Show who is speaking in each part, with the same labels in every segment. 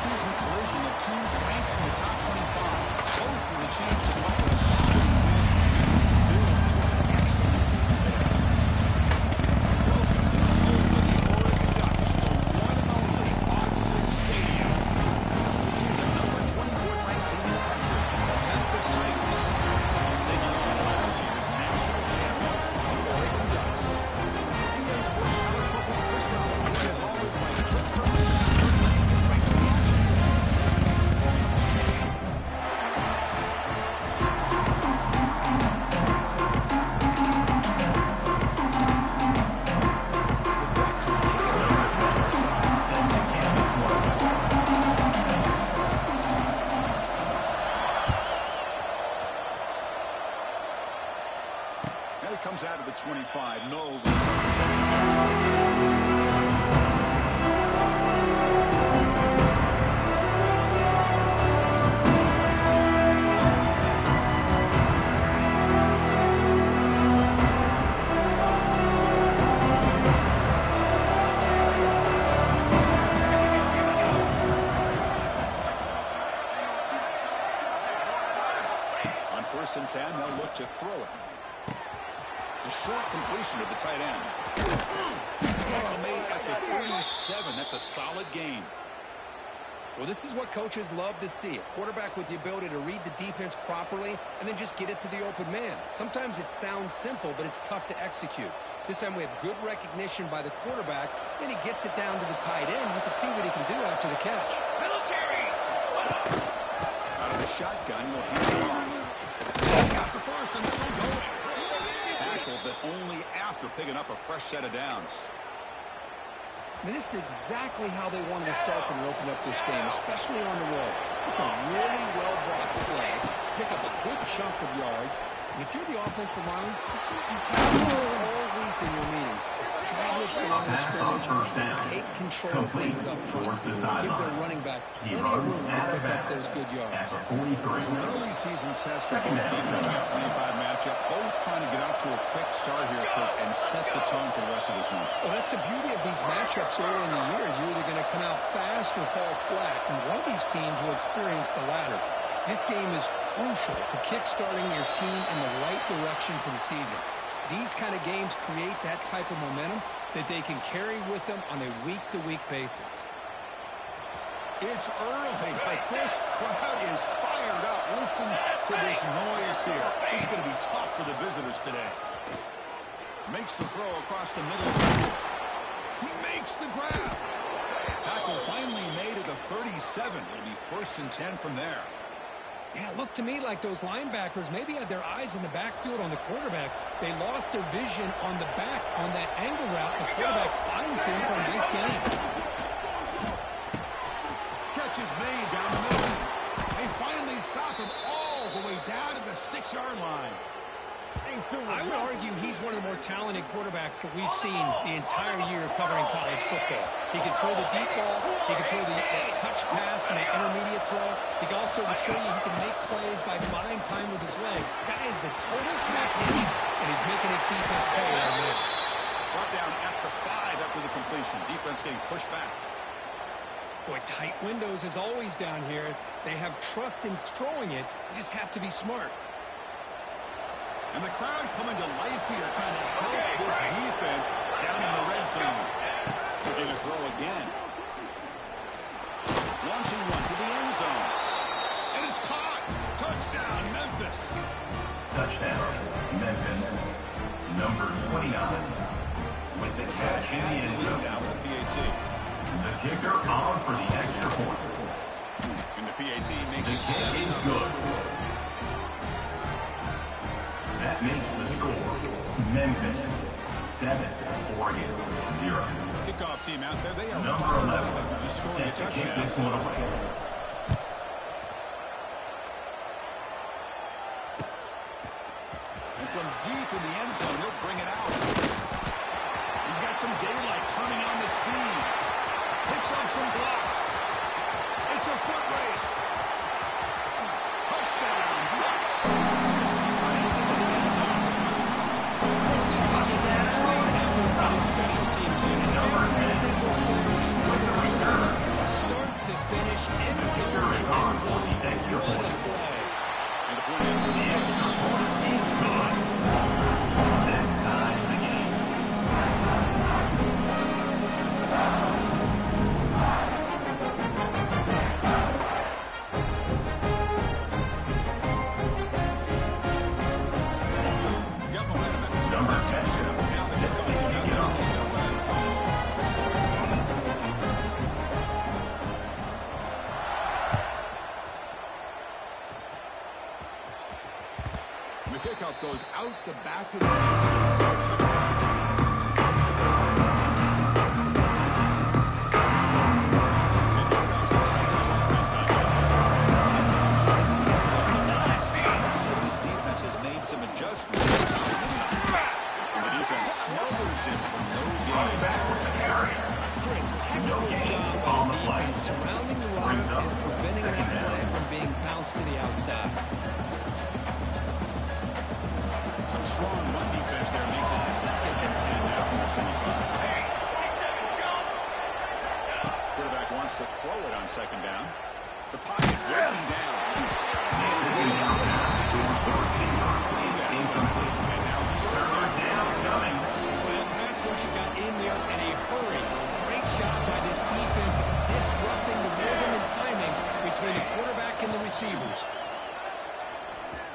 Speaker 1: season collision of teams ranked in the top 25, both with a chance to build toward an excellent season today. Welcome to the home of the Oregon Ducks, the one and only Autzen Stadium. As we see the number 24th ranked team in the country, the Memphis Tigers, taking on last year's national champions, the Oregon Ducks. Sports College Football Chris Ballard, as always, by Cliff Curtis. Let's get right to the action. Now he comes out of the 25. No return. On 1st and 10, they'll look to throw it. A short completion to the tight end. Tackle made at the 37. That's a solid gain.
Speaker 2: Well, this is what coaches love to see. A quarterback with the ability to read the defense properly and then just get it to the open man. Sometimes it sounds simple, but it's tough to execute. This time we have good recognition by the quarterback. Then he gets it down to the tight end. You can see what he can do after the catch.
Speaker 1: Out of the shotgun, he'll hand it off. Got the first and still going. Tackle, but only after picking up a fresh set of downs.
Speaker 2: I mean, this is exactly how they wanted to start when we opened up this game, especially on the road. It's a really well-brought play. Pick up a good chunk of yards. And if you're the offensive line, this is what you've talked about all week in your meetings. Establish the line of scrimmage and take control of things up front. Give their running back plenty of room to pick up those good yards.
Speaker 1: It's an early season test for both teams in the top 25 matchup. Both trying to get off to a quick start here, Kirk, and set the tone for the rest of this one.
Speaker 2: Well, that's the beauty of these matchups early in the year. You're either going to come out fast or fall flat, and one of these teams will experience the latter. This game is crucial to kick-starting your team in the right direction for the season. These kind of games create that type of momentum that they can carry with them on a week-to-week basis.
Speaker 1: It's early, but this crowd is fired up. Listen to this noise here. It's going to be tough for the visitors today. Makes the throw across the middle of the field. He makes the grab. Tackle finally made at the 37. It'll be 1st and 10 from there.
Speaker 2: Yeah, it looked to me like those linebackers maybe had their eyes in the backfield on the quarterback. They lost their vision on the back on that angle route. The quarterback finds him for a nice gain.
Speaker 1: Catch is made down the middle. They finally stop him all the way down to the 6-yard line.
Speaker 2: I would argue he's one of the more talented quarterbacks that we've seen the entire year covering college football. He can throw the deep ball. He can throw the touch pass and the intermediate throw. He can also show you he can make plays by buying time with his legs. Guy is the total package, and he's making his defense pay right now.
Speaker 1: Brought down at the 5 after the completion. Defense getting pushed back.
Speaker 2: Boy, tight windows as always down here. They have trust in throwing it. You just have to be smart.
Speaker 1: And the crowd coming to life here, trying to help this defense down in the red zone. Looking to throw again. Launching one to the end zone. And it's caught. Touchdown, Memphis.
Speaker 3: Touchdown, Memphis. Number 29. With the catch in the end zone.
Speaker 1: Down with the PAT.
Speaker 3: The kicker on for the extra point.
Speaker 1: And the PAT makes
Speaker 3: The
Speaker 1: it
Speaker 3: kick is good. That makes the score Memphis 7, Oregon 0.
Speaker 1: Kickoff team out there. They are
Speaker 3: Number
Speaker 1: fired
Speaker 3: 11
Speaker 1: up after just scoring a
Speaker 3: set to kick
Speaker 1: touchdown.
Speaker 3: this one away.
Speaker 1: And from deep in the end zone, he'll bring it out. He's got some daylight turning on the speed. Picks up some blocks. It's a foot race. Touchdown, Ducks. Sprints into the end zone.
Speaker 2: This is just a great effort by the special teams unit. Every single player trying to serve, start to finish, out the back of the end.
Speaker 1: Some adjustments this time. And the defense smothers him from no gain.
Speaker 2: Chris, textbook job by the defense surrounding the runner and preventing that play from being bounced to the outside.
Speaker 1: Some strong run defense there makes it 2nd and 10 now from the 25. Quarterback wants to throw it on 2nd down. The pocket breaking down.
Speaker 2: Well, pass rush got in there in a hurry. Great job by this defense disrupting the rhythm and timing between the quarterback and the receivers.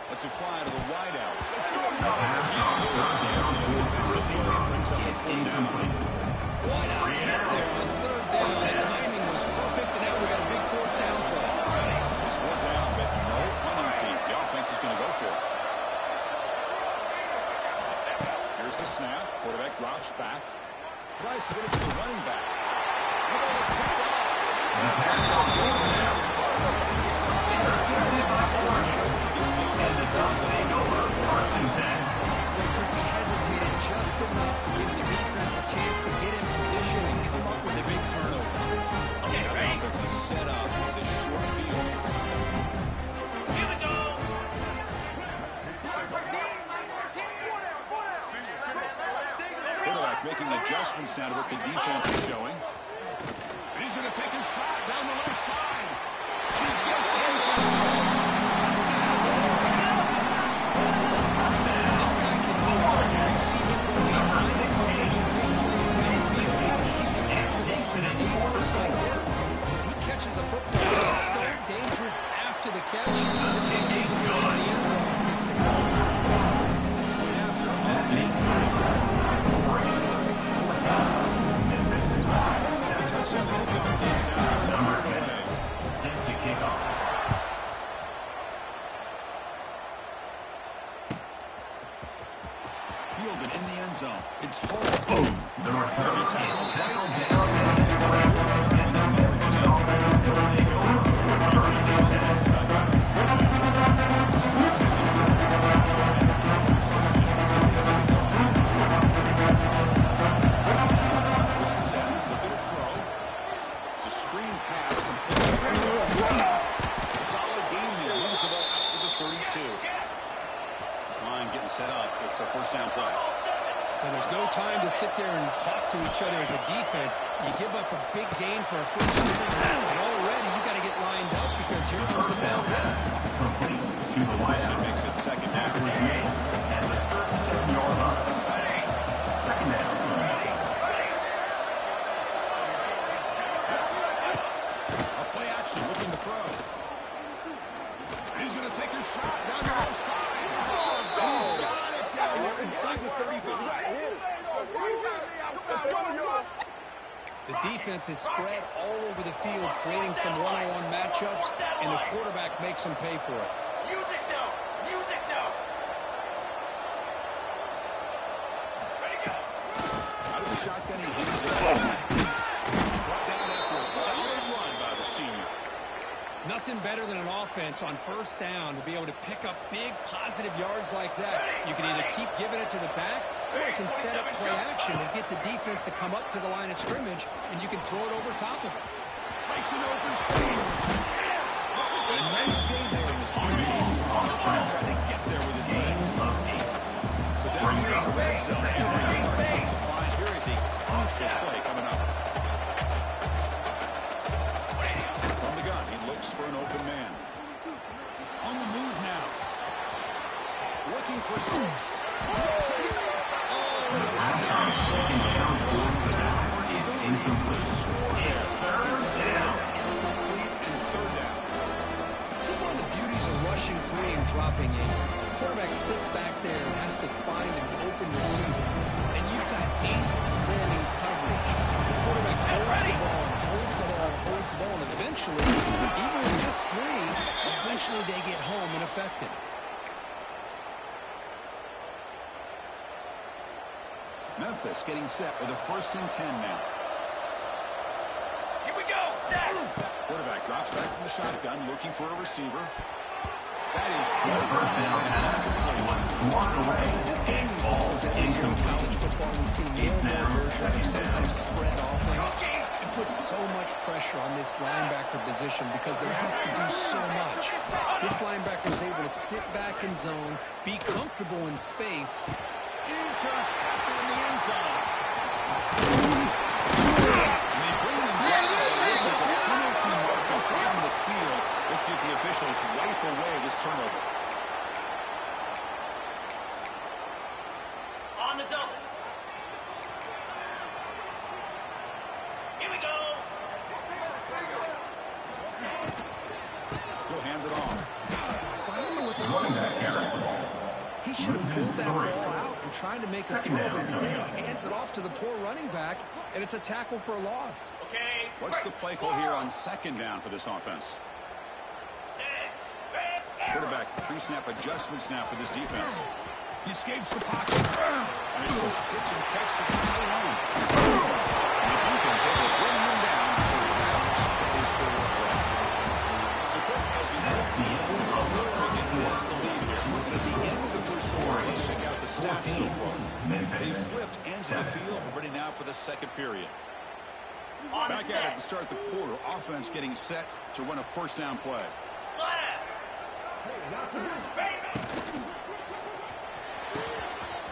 Speaker 1: Let's it fly to the wideout. Defensive play brings up a 4th down.
Speaker 2: Wideout hit there on 3rd down. The timing was perfect, and now we got a big 4th down play.
Speaker 1: It's 4th down, but no punting team. The offense is going to go for it. Here's the snap. Quarterback drops back. Tries to get it to the running back.
Speaker 2: Chris, he hesitated just enough to give the defense a chance to get in position and come up with a big turnover.
Speaker 1: Okay, the offense is set up for this short field. Quarterback making adjustments now to what the defense is showing. And he's going to take a shot down the left side. And he gets in for the score. Touchdown.
Speaker 2: This guy can do all the receiving, go behind the coverage and make plays downfield. You can see him catch the ball underneath just like this. He catches a football that is so dangerous after the catch. This one leads him into the end zone for the 6 points.
Speaker 1: Fielded in the end zone. It's home. Boom. The return set up. It's a 1st down play.
Speaker 2: And there's no time to sit there and talk to each other as a defense. You give up a big gain for a 1st down, and already you got to get lined up because here comes the ball.
Speaker 1: That makes it 2nd down.
Speaker 3: And the 37-yard line. 2nd down.
Speaker 1: A play action looking to throw. He's going to take a shot down the left side. And he's got it down there inside the 35.
Speaker 2: The defense is spread all over the field, creating some one-on-one matchups, and the quarterback makes them pay for it.
Speaker 4: Music now! Music now! Ready, go!
Speaker 1: Out of the shotgun, he hands it off. Brought down after a solid run by the senior.
Speaker 2: Nothing better than an offense on 1st down to be able to pick up big positive yards like that. You can either keep giving it to the back, or you can set up play action and get the defense to come up to the line of scrimmage, and you can throw it over top of it.
Speaker 1: Makes an open space. A nice gain there in the screen. Trying to get there with his legs. So down here in the red zone, every yard tough to find. Here is a crucial play coming up. From the gun, he looks for an open man. On the move now. Looking for 6.
Speaker 2: This is one of the beauties of rushing 3 and dropping 8. The quarterback sits back there and has to find an open receiver. And you've got 8 men in coverage. The quarterback holds the ball and holds the ball and holds the ball. And eventually, even with just 3, eventually they get home and affect him.
Speaker 1: Memphis getting set with a 1st and 10 now.
Speaker 4: Here we go. Set.
Speaker 1: Quarterback drops back from the shotgun, looking for a receiver. That is
Speaker 3: First down pass was swatted away and falls
Speaker 2: College
Speaker 3: incomplete.
Speaker 2: football, we see
Speaker 3: It's
Speaker 2: more
Speaker 3: now
Speaker 2: versions of
Speaker 3: 2nd
Speaker 2: some
Speaker 3: down.
Speaker 2: kind of spread offense. It puts so much pressure on this linebacker position because there has to do so much. This linebacker is able to sit back in zone, be comfortable in space.
Speaker 1: intercepted in the end zone. And they bring him back. There's a penalty marker on the field. Let's see if the officials wipe away this turnover.
Speaker 4: On the double. Here we go.
Speaker 1: He'll hand it off.
Speaker 2: I don't know what the
Speaker 3: Running back
Speaker 2: quarterback saw.
Speaker 3: carries the ball.
Speaker 2: He should have pulled that
Speaker 3: Loses
Speaker 2: ball
Speaker 3: three.
Speaker 2: out and tried to make a
Speaker 3: Second
Speaker 2: throw,
Speaker 3: down
Speaker 2: but instead
Speaker 3: coming
Speaker 2: he
Speaker 3: up.
Speaker 2: hands it off to the poor running back, and it's a tackle for a loss.
Speaker 4: Okay.
Speaker 1: What's the play call here on 2nd down for this offense? Quarterback pre-snap adjustments now for this defense. He escapes the pocket. And a short pitch and catch to the tight end. And the defense able to bring him down to wrap up his quarterback play. So quick as we move to the end of Oregon has the lead here. Looking at the end of the first quarter, let's check out the stats so far. They flipped ends of the field, but ready now for the second period.
Speaker 4: On
Speaker 1: Back
Speaker 4: the
Speaker 1: at it to
Speaker 4: set.
Speaker 1: start the quarter. Offense getting set to run a 1st down play.
Speaker 4: Slap.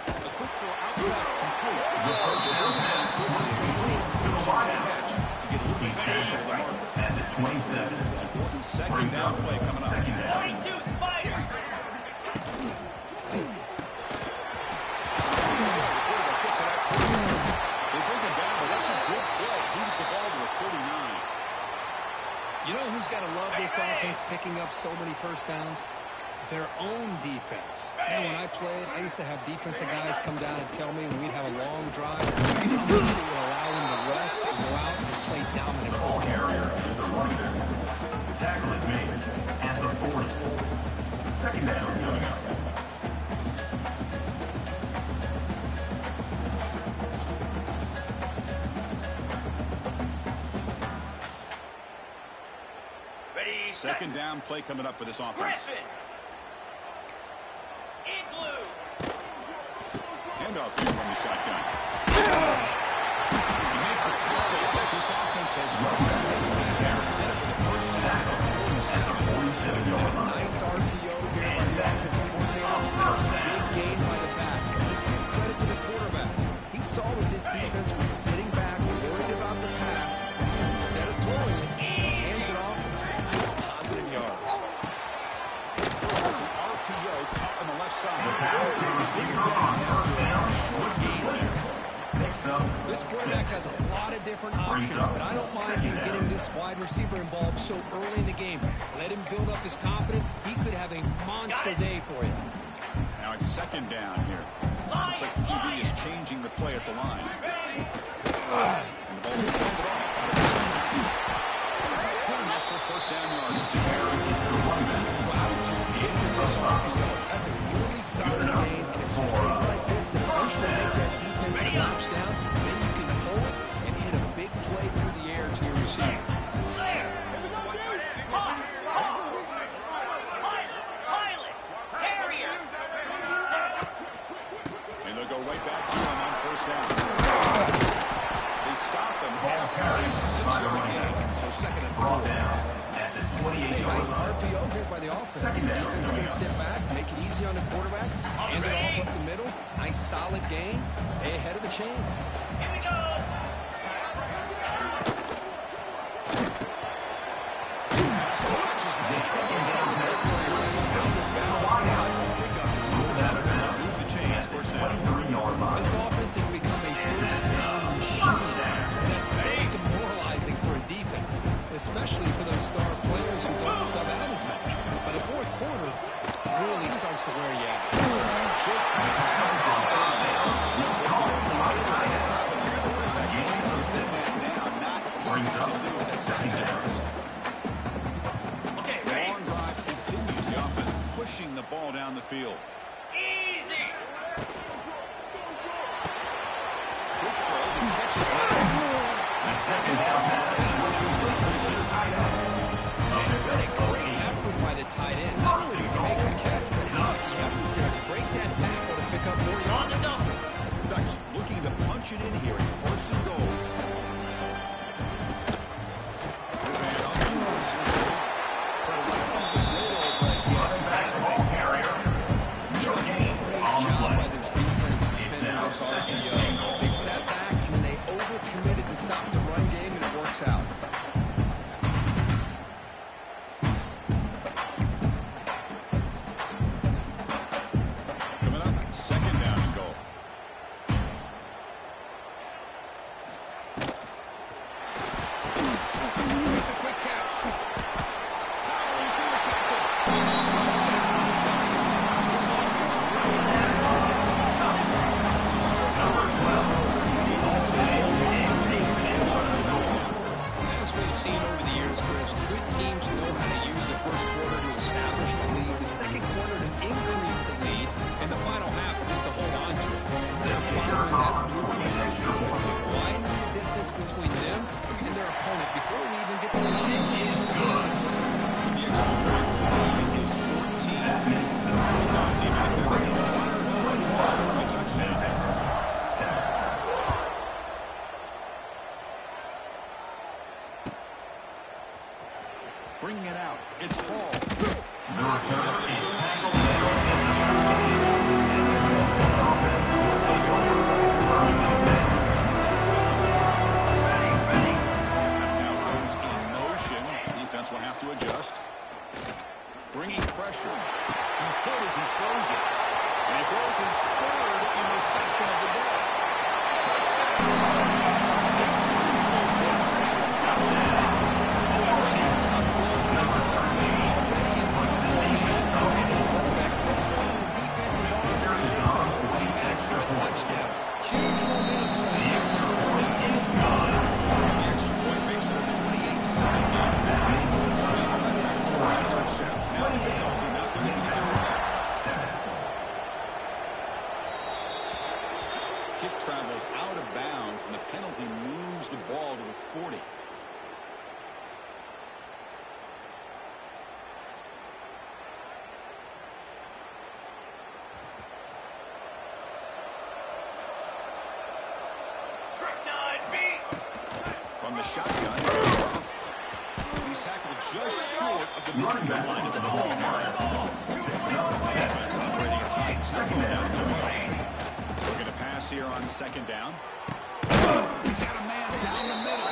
Speaker 1: A quick throw out left complete.
Speaker 3: The first down pass was complete to the wideout.
Speaker 1: Catch to get a little
Speaker 3: He
Speaker 1: bit
Speaker 3: stands
Speaker 1: closer to the
Speaker 3: right
Speaker 1: marker.
Speaker 3: at the 27.
Speaker 1: Important 2nd
Speaker 3: Brings
Speaker 1: down
Speaker 3: up
Speaker 1: play coming up.
Speaker 3: 2nd down.
Speaker 4: 42 Spider.
Speaker 1: The quarterback picks it up. They bring him down, but that's a good play. Moves the ball to a 39.
Speaker 2: You know who's got to love this offense picking up so many first downs? Their own defense. Man, when I played, I used to have defensive guys come down and tell me when we'd have a long drive, how much it would allow them to rest and go out and play dominant
Speaker 3: Ball
Speaker 2: football.
Speaker 3: carrier is the running back. The tackle is made at the 40. 2nd down coming up.
Speaker 4: Ready. Set.
Speaker 1: 2nd down play coming up for this offense.
Speaker 4: Griffin. Igloo.
Speaker 1: Handoff here from the shotgun. You make the tackle, but this offense has lost midfield there. Set it for the 1st down.
Speaker 3: At the 47-yard line.
Speaker 2: Nice RPO here by the offensive coordinator. Big gain by the back. Let's give credit to the quarterback. He saw what this defense was sitting back, worried about the pass, so instead of throwing it, he hands it off for some nice positive yards.
Speaker 1: It's an RPO caught on the left
Speaker 3: The
Speaker 1: side.
Speaker 3: pass to the receiver on 1st down was complete. Picks up
Speaker 2: This quarterback has a lot of different options, but I don't mind him getting this wide receiver involved so early in the game. Let him build up his confidence. He could have a monster day for you.
Speaker 1: Now it's 2nd down here. Looks like the QB is changing the play at the line. And the ball is handed off. Pulling up for 1st down yardage.
Speaker 2: Well, I would just skip to this RPO. That's a really solid game, and it's plays like this that eventually make that defense collapse down. Then you can pull it and hit a big play through the air to your receiver.
Speaker 4: Clear. Hawk. Hawk. Pilot. Terrier.
Speaker 1: And they'll go right back to him on 1st down. They stop him.
Speaker 3: Ball carried by the running back.
Speaker 1: So 2nd and
Speaker 3: Brought
Speaker 1: 4.
Speaker 3: down at the
Speaker 2: A
Speaker 3: 28-yard
Speaker 2: nice
Speaker 3: line.
Speaker 2: RPO here by the offense.
Speaker 3: Second down.
Speaker 2: Defense is going to sit back, make it easy on the quarterback, hand it off up the middle. Nice solid gain. Stay ahead of the chains.
Speaker 4: Here we go.
Speaker 3: At the 23-yard line.
Speaker 2: This offense has become a first down machine. And that's so demoralizing for a defense, especially for those star players who don't sub out as much. By the 4th quarter, it really starts to wear you out.
Speaker 3: Brings up 2nd down.
Speaker 4: Okay,
Speaker 1: The
Speaker 4: ready.
Speaker 1: long drive continues. The offense pushing the ball down the field.
Speaker 4: Easy.
Speaker 1: punch it in here. It's first and goal. Good man up on first and goal. Try to run up the middle, but
Speaker 3: Running back the ball carrier. No gain on the
Speaker 2: Job
Speaker 3: play.
Speaker 2: by this defense
Speaker 3: It's
Speaker 2: defending
Speaker 3: now
Speaker 2: this
Speaker 3: second
Speaker 2: RPO.
Speaker 3: and goal.
Speaker 2: They sat back and then they overcommitted to stop the run game, and it works out.
Speaker 1: coming up, second down and goal. Here's a quick catch. Powering through a tackle. Touchdown, Ducks. This offense so still
Speaker 2: As we've seen over the years, Chris, good teams know how to use the first quarter to establish the lead, the second quarter to increase the lead, and the final half just to hold on to it. They're following that blueprint perfectly, widening the distance between them and their opponent before we even get to the line.
Speaker 1: the extra point lead is 14. Kickoff team out there ready to fire it up and score a touchdown. Bringing it out. It's Hall.
Speaker 3: The return is tackled
Speaker 1: Now goes in motion. Defense will have to adjust. Bringing pressure. He's hit as he throws it. And he throws his third interception of the day. Touchdown. A crucial big six.
Speaker 2: Huge momentum swing here for the first down.
Speaker 1: The extra point makes it a 28-7 game. That's a right touchdown. Now the kickoff team out there to kick it away. Kick travels out of bounds, and the penalty moves the ball to the 40.
Speaker 4: Strychnine beat.
Speaker 1: From the shotgun, he's tackled just short of the midfield line at the 49. Offense operating at high tempo now for the middle. Looking to pass here on second down. He's got a man down the middle.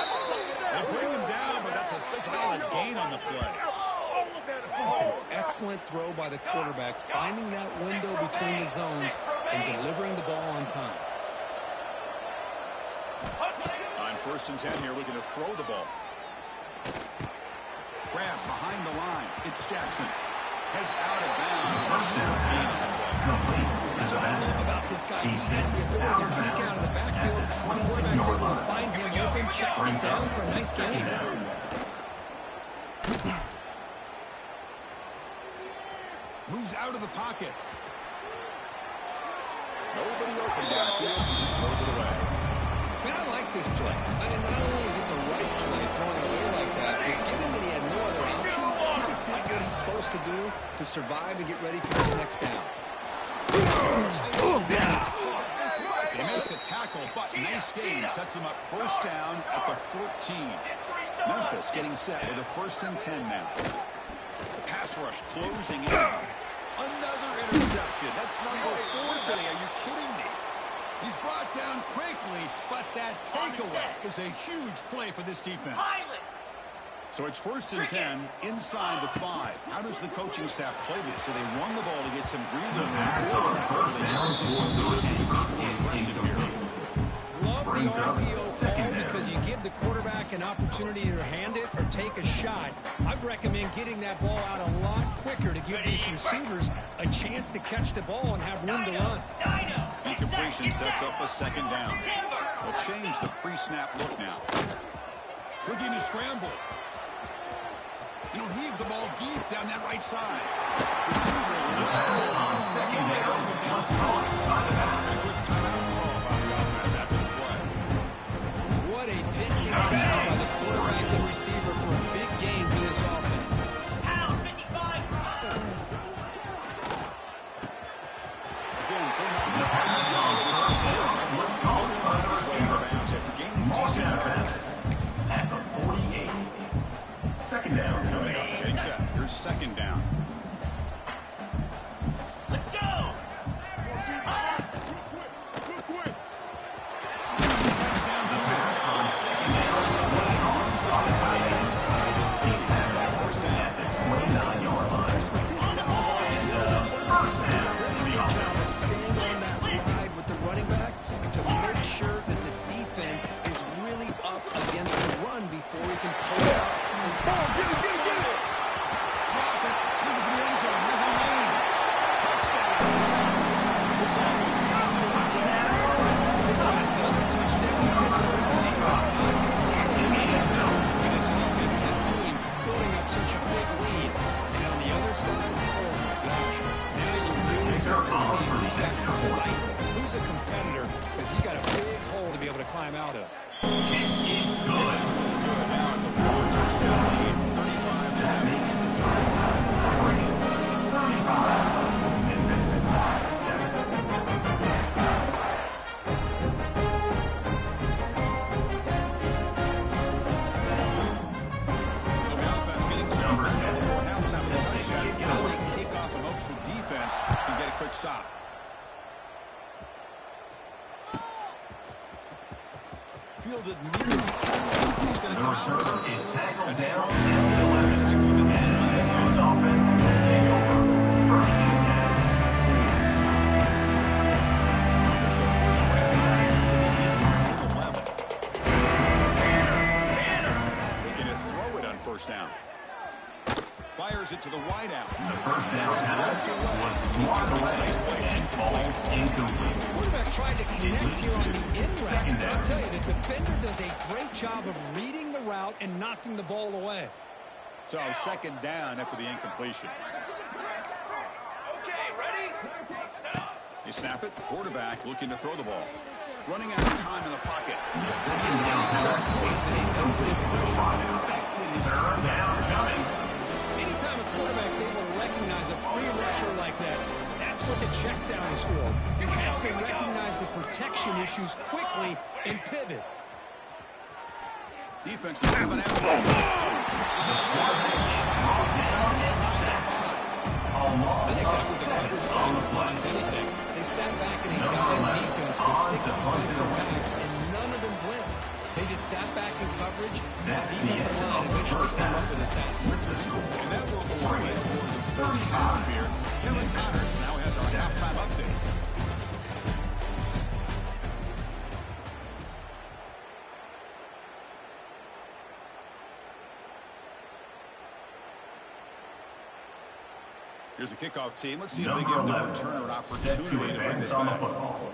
Speaker 1: They bring him down, but that's a solid gain on the play.
Speaker 2: It's an excellent throw by the quarterback, finding that window between the zones and delivering the ball on time.
Speaker 1: On first and 10 here, looking to throw the ball. Grab behind the line. It's Jackson. Heads out of bounds. A short gain on the play.
Speaker 2: That's what I love about this guy. He has the ability to sneak out of the backfield. The quarterback's able to find him open, checks him down for a nice gain.
Speaker 1: Moves out of the pocket. Nobody open downfield. He just throws it away.
Speaker 2: Man, I like this play. I mean, not only is it the right play, throwing it away like that, but given that he had no other option, he just did what he's supposed to do to survive and get ready for this next down.
Speaker 1: They make the tackle, but nice game. Sets him up first down at the 14. Memphis getting set with a first and 10 now. The pass rush closing in. Another interception. That's number 4 today. Are you kidding me? He's brought down quickly, but that takeaway is a huge play for this defense. So it's first and 10 inside the 5. How does the coaching staff play this? So they run the ball to get some breathing room. They trust the aggressive here.
Speaker 2: Love the RPO call because you give the quarterback an opportunity to hand it or take a shot. I'd recommend getting that ball out a lot quicker to give these receivers a chance to catch the ball and have room to run.
Speaker 1: Incompletion sets up a second down. They'll change the pre-snap look now. Looking to scramble. And he'll heave the ball deep down that right side. Receiver left alone. Second down. A quick timeout call by the offense after the play.
Speaker 2: What a pitch and catch by the quarterback and receiver for a big gain for this offense.
Speaker 4: Pound 55.
Speaker 1: Again, they're not
Speaker 2: Oh, get it, get it, get it.
Speaker 1: Profit, looking for the end zone. Has a lane. Touchdown. This offense is still playing.
Speaker 2: It's got another touchdown. This first time. This offense, this team, building up such a big lead. And on the other side, oh my gosh. Now you really start to see who's got some fight, who's a competitor, because he got a big hole to be able to climb out of.
Speaker 3: He's good.
Speaker 1: It's good. Now it's a 4-touchdown lead. 35-7.
Speaker 3: Makes the starting line 35. Memphis 7.
Speaker 1: So the offense getting some
Speaker 3: Number
Speaker 1: momentum
Speaker 3: 10.
Speaker 1: before halftime with a
Speaker 3: Let's
Speaker 1: touchdown.
Speaker 3: take it
Speaker 1: Now
Speaker 3: away.
Speaker 1: the kickoff and hopes the defense can get a quick stop. Fielded near. He's going to
Speaker 3: The
Speaker 1: come out with
Speaker 3: return
Speaker 1: it.
Speaker 3: is tackled
Speaker 1: That's
Speaker 3: down
Speaker 1: strong.
Speaker 3: at the 11.
Speaker 1: Tackle him at the
Speaker 3: And
Speaker 1: 11.
Speaker 3: this offense will take over. First and 10.
Speaker 1: Here's the first play of the game. The 11. Looking to throw it on first down. Fires it to the wideout.
Speaker 3: The first down pass was swatted away and falls incomplete.
Speaker 2: Quarterback tried to connect here on the in route.
Speaker 3: Second down.
Speaker 2: I'll tell you, the defender does a great job of reading the route and knocking the ball away.
Speaker 1: So second down after the incompletion.
Speaker 4: Okay, ready? Set up.
Speaker 1: They snap it. Quarterback looking to throw the ball. Running out of time in the pocket.
Speaker 3: The second down pass was incomplete to the wideout. Third down coming.
Speaker 2: Anytime a quarterback's able to recognize a free rusher like that, that's what the check down is for. He has to recognize the protection issues quickly and pivot.
Speaker 1: Defense is coming out. It's a
Speaker 3: Almost
Speaker 2: I think that was a
Speaker 3: seven
Speaker 2: good
Speaker 3: on
Speaker 2: sign
Speaker 3: the
Speaker 2: as much
Speaker 3: play.
Speaker 2: as anything. They sat back and they
Speaker 3: Number
Speaker 2: got in
Speaker 3: 11,
Speaker 2: defense with 6
Speaker 3: on to punt it
Speaker 2: defensive
Speaker 3: away.
Speaker 2: backs, and none of them blitzed. They just sat back in coverage.
Speaker 3: That's the
Speaker 2: Defensive
Speaker 3: end
Speaker 2: line
Speaker 3: of the
Speaker 2: eventually
Speaker 3: first
Speaker 2: came
Speaker 3: half.
Speaker 2: up with a sack.
Speaker 3: With the score,
Speaker 1: And that will bring it for the first half here. Kevin Connors now has our halftime update. Here's the kickoff team. Let's see if they
Speaker 3: number
Speaker 1: give the
Speaker 3: 11,
Speaker 1: returner an
Speaker 3: set to
Speaker 1: opportunity to bring
Speaker 3: advance
Speaker 1: this
Speaker 3: on the
Speaker 1: back.
Speaker 3: football.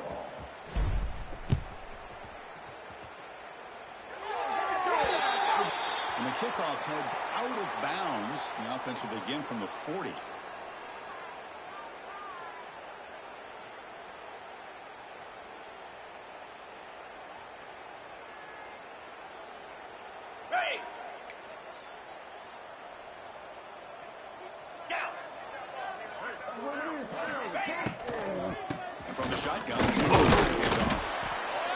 Speaker 1: And the kickoff heads out of bounds. The offense will begin from the 40.
Speaker 4: Ready. Down.
Speaker 1: And from the shotgun, handoff.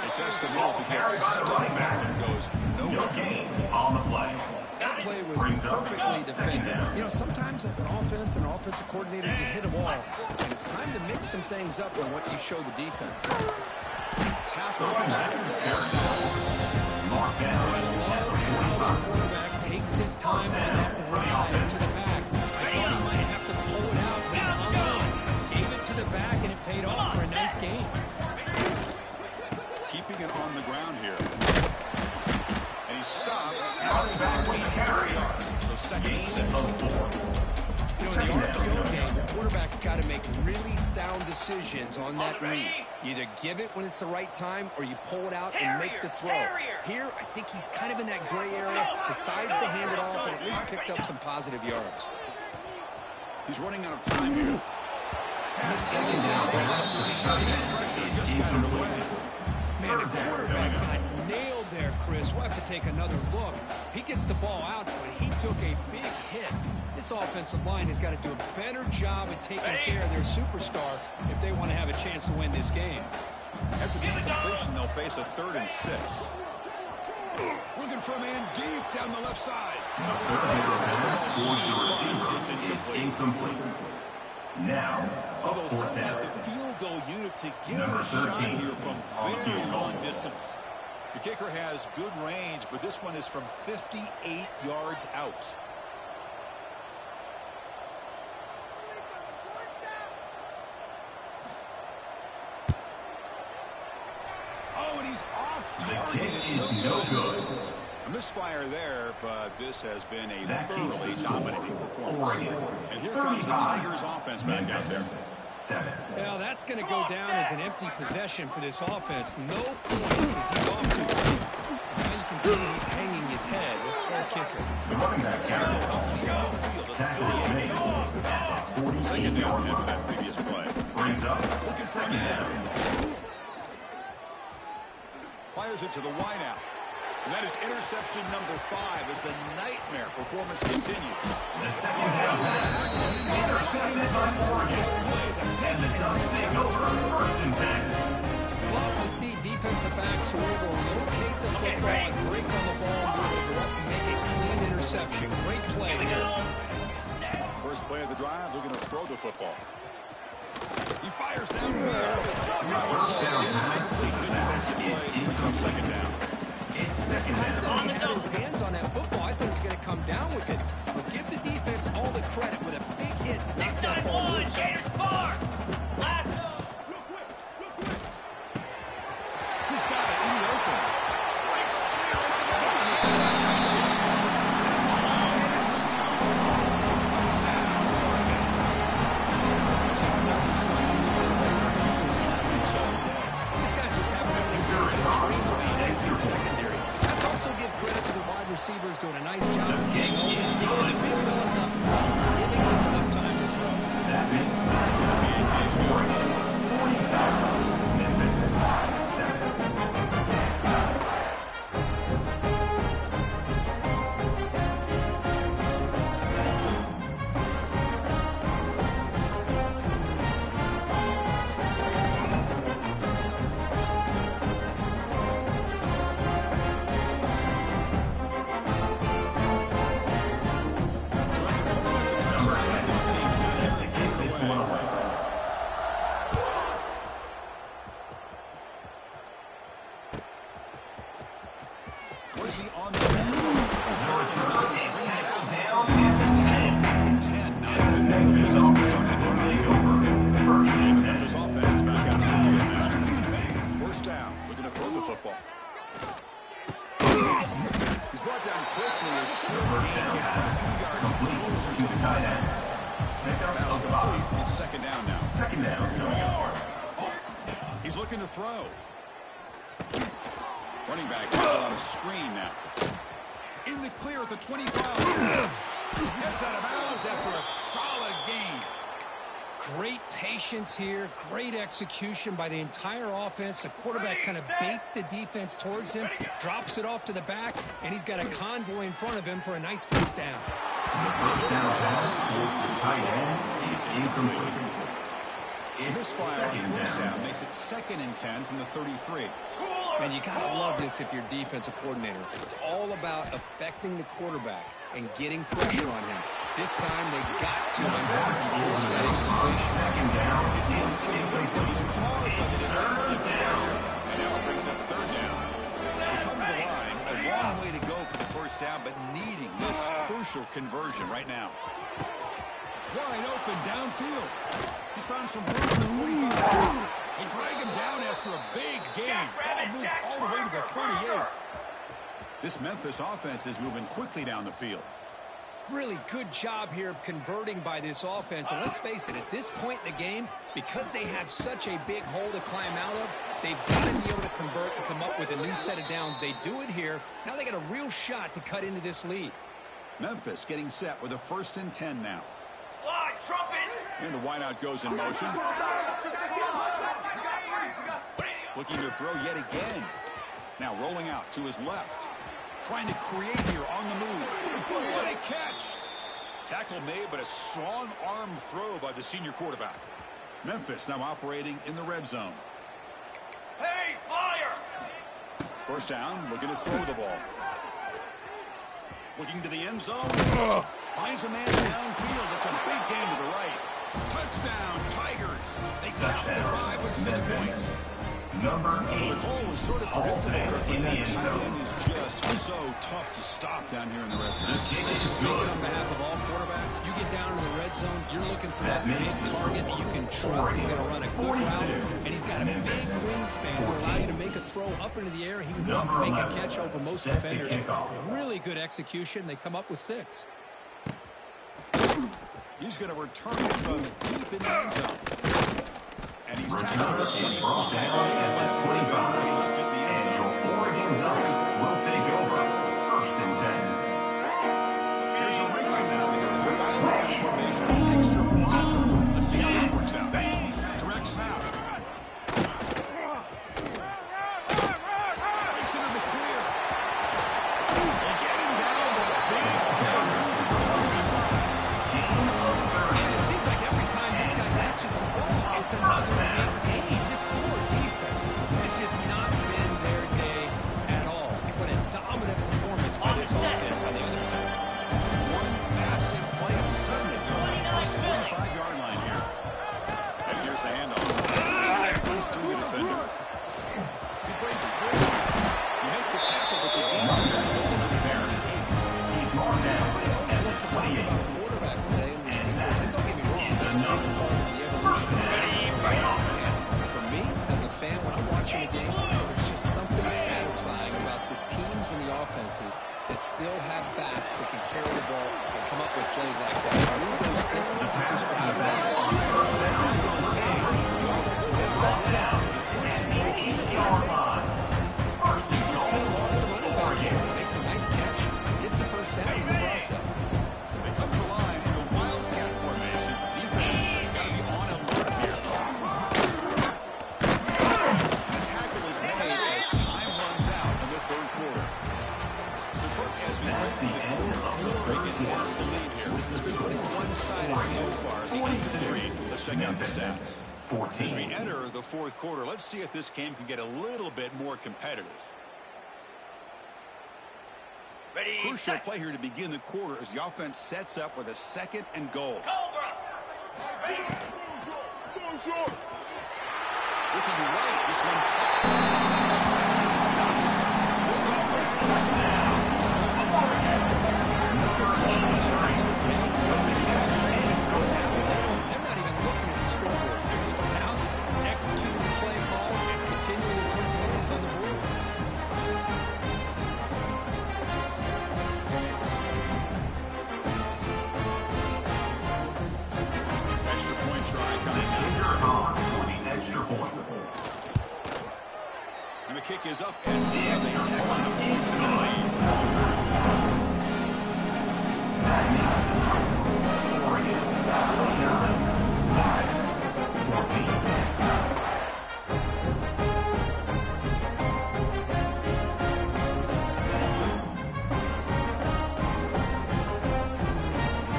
Speaker 1: They test the middle to get stuck back and goes
Speaker 3: No
Speaker 1: nowhere.
Speaker 3: gain on the play.
Speaker 2: That play was
Speaker 3: Brings up
Speaker 2: perfectly
Speaker 3: second
Speaker 2: defended.
Speaker 3: down.
Speaker 2: You know, sometimes as an offense and offensive coordinator, you hit a wall, and it's time to mix some things up on what you show the defense.
Speaker 1: Tackle.
Speaker 3: First down. Mark down at the
Speaker 2: How
Speaker 3: 45.
Speaker 2: the quarterback takes his time on that ride to the back. I thought he might have to pull it out, but he hung on. Gave it to the back, and it paid off for a nice game.
Speaker 1: Keeping it on the ground here. And he's stopped.
Speaker 3: Back with the carry.
Speaker 1: So second and
Speaker 3: Gain
Speaker 1: 6.
Speaker 3: of 4.
Speaker 2: You know, in the RPO game, the quarterback's got to make really sound decisions on that read. You either give it when it's the right time, or you pull it out and make the throw. Here, I think he's kind of in that gray area, decides to hand it off, and at least picked up some positive yards.
Speaker 1: He's running out of time here.
Speaker 3: The second down pass is incomplete.
Speaker 2: Man, the quarterback got nailed there, Chris. We'll have to take another look. He gets the ball out, but he took a big hit. This offensive line has got to do a better job of taking care of their superstar if they want to have a chance to win this game.
Speaker 1: After the incompletion, they'll face a 3rd and 6. Looking for a man deep down the left side.
Speaker 3: The third down pass towards the receiver
Speaker 1: It's
Speaker 3: is incomplete. Now,
Speaker 1: So
Speaker 3: a
Speaker 1: they'll
Speaker 3: fourth
Speaker 1: send out
Speaker 3: down.
Speaker 1: the field goal unit to give it
Speaker 3: Number
Speaker 1: a shot
Speaker 3: 13
Speaker 1: here from
Speaker 3: on the
Speaker 1: very
Speaker 3: field goal.
Speaker 1: long distance. The kicker has good range, but this one is from 58 yards out. Oh, and he's off
Speaker 3: The
Speaker 1: target.
Speaker 3: kick
Speaker 1: It's
Speaker 3: is
Speaker 1: no
Speaker 3: no
Speaker 1: good.
Speaker 3: good.
Speaker 1: A misfire there, but this has been a
Speaker 3: That team
Speaker 1: thoroughly
Speaker 3: scored
Speaker 1: dominating performance.
Speaker 3: Oregon
Speaker 1: And here comes the
Speaker 3: 35,
Speaker 1: Tigers offense back out there.
Speaker 3: 7.
Speaker 2: Well, that's going to go down as an empty possession for this offense. No points as he's off to a lead. Now you can see he's hanging his head. Poor kicker.
Speaker 3: The running back carries the ball. Tackle is made at the
Speaker 1: Second
Speaker 3: 48-yard
Speaker 1: down after
Speaker 3: line.
Speaker 1: that previous play.
Speaker 3: Brings up second down.
Speaker 1: Fires it to the wideout. And that is interception number 5 as the nightmare performance continues.
Speaker 3: The second down pass is intercepted by Oregon. And the Ducks take over first and 10.
Speaker 2: Love to see defensive backs who are able to locate the football and break on the ball and be able to go up and make a clean interception. Great play.
Speaker 1: First play of the drive, looking to throw the football. He fires downfield.
Speaker 3: First down pass.
Speaker 1: Defensive play brings up second down.
Speaker 3: It's second
Speaker 2: I
Speaker 3: down.
Speaker 2: thought he had his hands on that football. I thought he was going to come down with it. But give the defense all the credit with a big hit. Knock that ball
Speaker 4: 6-9-1,
Speaker 2: loose.
Speaker 4: Gators far. Lasso.
Speaker 1: He's got it in the open. Breaks clear over the middle. That's a long distance house call. Touchdown, Oregon. That's a number strikes for Oregon. He's having himself a day.
Speaker 2: These guys just haven't really been trained away against the secondary. Let's also give credit to the wide receivers doing a nice job of getting open and picking the big fellas up front, giving them enough time to throw.
Speaker 3: That makes the score Oregon 47, Memphis 7. Set to kick this one away.
Speaker 1: Where's he on the ground?
Speaker 3: The return is tackled down at the 10.
Speaker 1: 10. Not a
Speaker 3: And
Speaker 1: good
Speaker 3: the
Speaker 1: field
Speaker 3: Memphis
Speaker 1: position to
Speaker 3: offense
Speaker 1: start the
Speaker 3: will
Speaker 1: drive.
Speaker 3: take over first and 10.
Speaker 1: This offense is back out on the field now. First down. Looking to throw the football. He's brought down quickly as short
Speaker 3: First
Speaker 1: gain
Speaker 3: down
Speaker 1: gets them a few
Speaker 3: pass
Speaker 1: yards
Speaker 3: complete
Speaker 1: closer
Speaker 3: to
Speaker 1: to
Speaker 3: the
Speaker 1: the
Speaker 3: tight
Speaker 1: goal.
Speaker 3: end. Pickup
Speaker 1: Pass
Speaker 3: of
Speaker 1: complete.
Speaker 3: 5.
Speaker 1: It's second down now.
Speaker 3: Second down coming up.
Speaker 1: He's looking to throw. Running back has it on a screen now. In the clear at the 25. Heads out of bounds after a solid gain.
Speaker 2: Great patience here, great execution by the entire offense. The quarterback kind of baits the defense towards him, drops it off to the back, and he's got a convoy in front of him for a nice first down.
Speaker 3: The first down pass to tight end is incomplete. It's
Speaker 1: Misfire
Speaker 3: second
Speaker 1: on first
Speaker 3: down.
Speaker 1: down makes it second and 10 from the 33.
Speaker 2: And you got to love this if you're defensive coordinator. It's all about affecting the quarterback and getting pressure on him. This time they got to him. Force that incompletion.
Speaker 3: Second down.
Speaker 1: It's incomplete that was caused by the defensive pressure. And now it brings up third down. We come to the line, a long way to go for the first down, but needing this crucial conversion right now. Wide open downfield. He's found some room in the 45. They drag him down after a big gain. Ball moved all the way to the 38. This Memphis offense is moving quickly down the field.
Speaker 2: Really good job here of converting by this offense. And let's face it, at this point in the game, because they have such a big hole to climb out of, they've got to be able to convert and come up with a new set of downs. They do it here. Now they got a real shot to cut into this lead.
Speaker 1: Memphis getting set with a first and 10 now.
Speaker 4: Fly, trumpet.
Speaker 1: And the wideout goes in motion. Looking to throw yet again. Now rolling out to his left. Trying to create here on the move. What a catch. Tackle made, but a strong arm throw by the senior quarterback. Memphis now operating in the red zone.
Speaker 4: Hey, flyer.
Speaker 1: First down, looking to throw the ball. Looking to the end zone. Finds a man downfield. That's a big gain to the right. Touchdown, Tigers. They cap the drive with 6 points.
Speaker 3: Number
Speaker 1: The
Speaker 3: 8.
Speaker 1: call was sort of
Speaker 3: Ball
Speaker 1: predictable,
Speaker 3: back
Speaker 1: but
Speaker 3: in the
Speaker 1: that
Speaker 3: end
Speaker 1: tight
Speaker 3: zone.
Speaker 1: end is just so tough to stop down here in the red
Speaker 3: The
Speaker 1: zone.
Speaker 3: kick
Speaker 2: Listen,
Speaker 3: is
Speaker 2: speaking
Speaker 3: good.
Speaker 2: on behalf of all quarterbacks, you get down in the red zone, you're looking for that
Speaker 3: That makes
Speaker 2: big
Speaker 3: the
Speaker 2: target
Speaker 3: score
Speaker 2: that you can trust. He's going to run a good
Speaker 3: 42.
Speaker 2: route, and he's got a big
Speaker 3: Memphis,
Speaker 2: wingspan to allow you to make a throw up into the air. He can go up and
Speaker 3: Number
Speaker 2: make a
Speaker 3: 11,
Speaker 2: catch over most
Speaker 3: set to
Speaker 2: defenders.
Speaker 3: kick off.
Speaker 2: Really good execution. They come up with 6.
Speaker 1: He's going to return it from deep in the end zone. And he's tackled
Speaker 3: Return
Speaker 1: at the
Speaker 3: is
Speaker 1: 25.
Speaker 3: brought down at the 25.
Speaker 1: He left it in the end
Speaker 3: And
Speaker 1: zone.
Speaker 3: your Oregon Ducks will take over. 1st and 10.
Speaker 1: Here's a wrinkle now. They go to the wildcat formation. Extra blocker. Let's see how this works out. Direct snap. Breaks into the clear. And getting down was a big move to the 45.
Speaker 2: And it seems like every time this guy touches the ball, it's another big gain. This poor defense has just not been their day at all. What a dominant performance by this offense on the other hand.
Speaker 1: One massive play on Sunday. This 45-yard line here. And here's the handoff. Runs through the defender. He breaks through. You make the tackle, but the game moves the ball to the 28.
Speaker 3: He's marked down at the 28.
Speaker 2: Quarterbacks today and receivers, and don't get me wrong, that's not part of the evolution. And for me, as a fan, when I'm watching a game, there's just something satisfying about the teams and the offenses that still have backs that can carry the ball and come up with plays like that. Remove those sticks that you described earlier. Defense kind of lost a running back here. Makes a nice catch, gets the first down in the process.
Speaker 1: They come to the line in a wildcat formation. Defense got to be on alert here. And a tackle is made as time runs out in the 3rd quarter. So Kirk, as we move to the 4th quarter, Oregon has the lead here. It's been pretty one-sided so far. The 8-3. Let's check out the stats.
Speaker 3: 14.
Speaker 1: As we enter the 4th quarter, let's see if this game can get a little bit more competitive.
Speaker 4: Ready,
Speaker 1: Crucial
Speaker 4: set.
Speaker 1: play here to begin the quarter as the offense sets up with a 2nd and goal.
Speaker 4: Cobra. Ready.
Speaker 1: Looking right, this one touchdown. Ducks. This offense
Speaker 2: They're not even looking at the scoreboard. They're just going out, executing the play call, and continuing to put points on the board.
Speaker 1: extra point try coming up.
Speaker 3: Kicker on for the extra point.
Speaker 1: And the kick is up, and there they tack on the ball to the lead.
Speaker 3: That makes the score. Oregon 29. Ducks 14.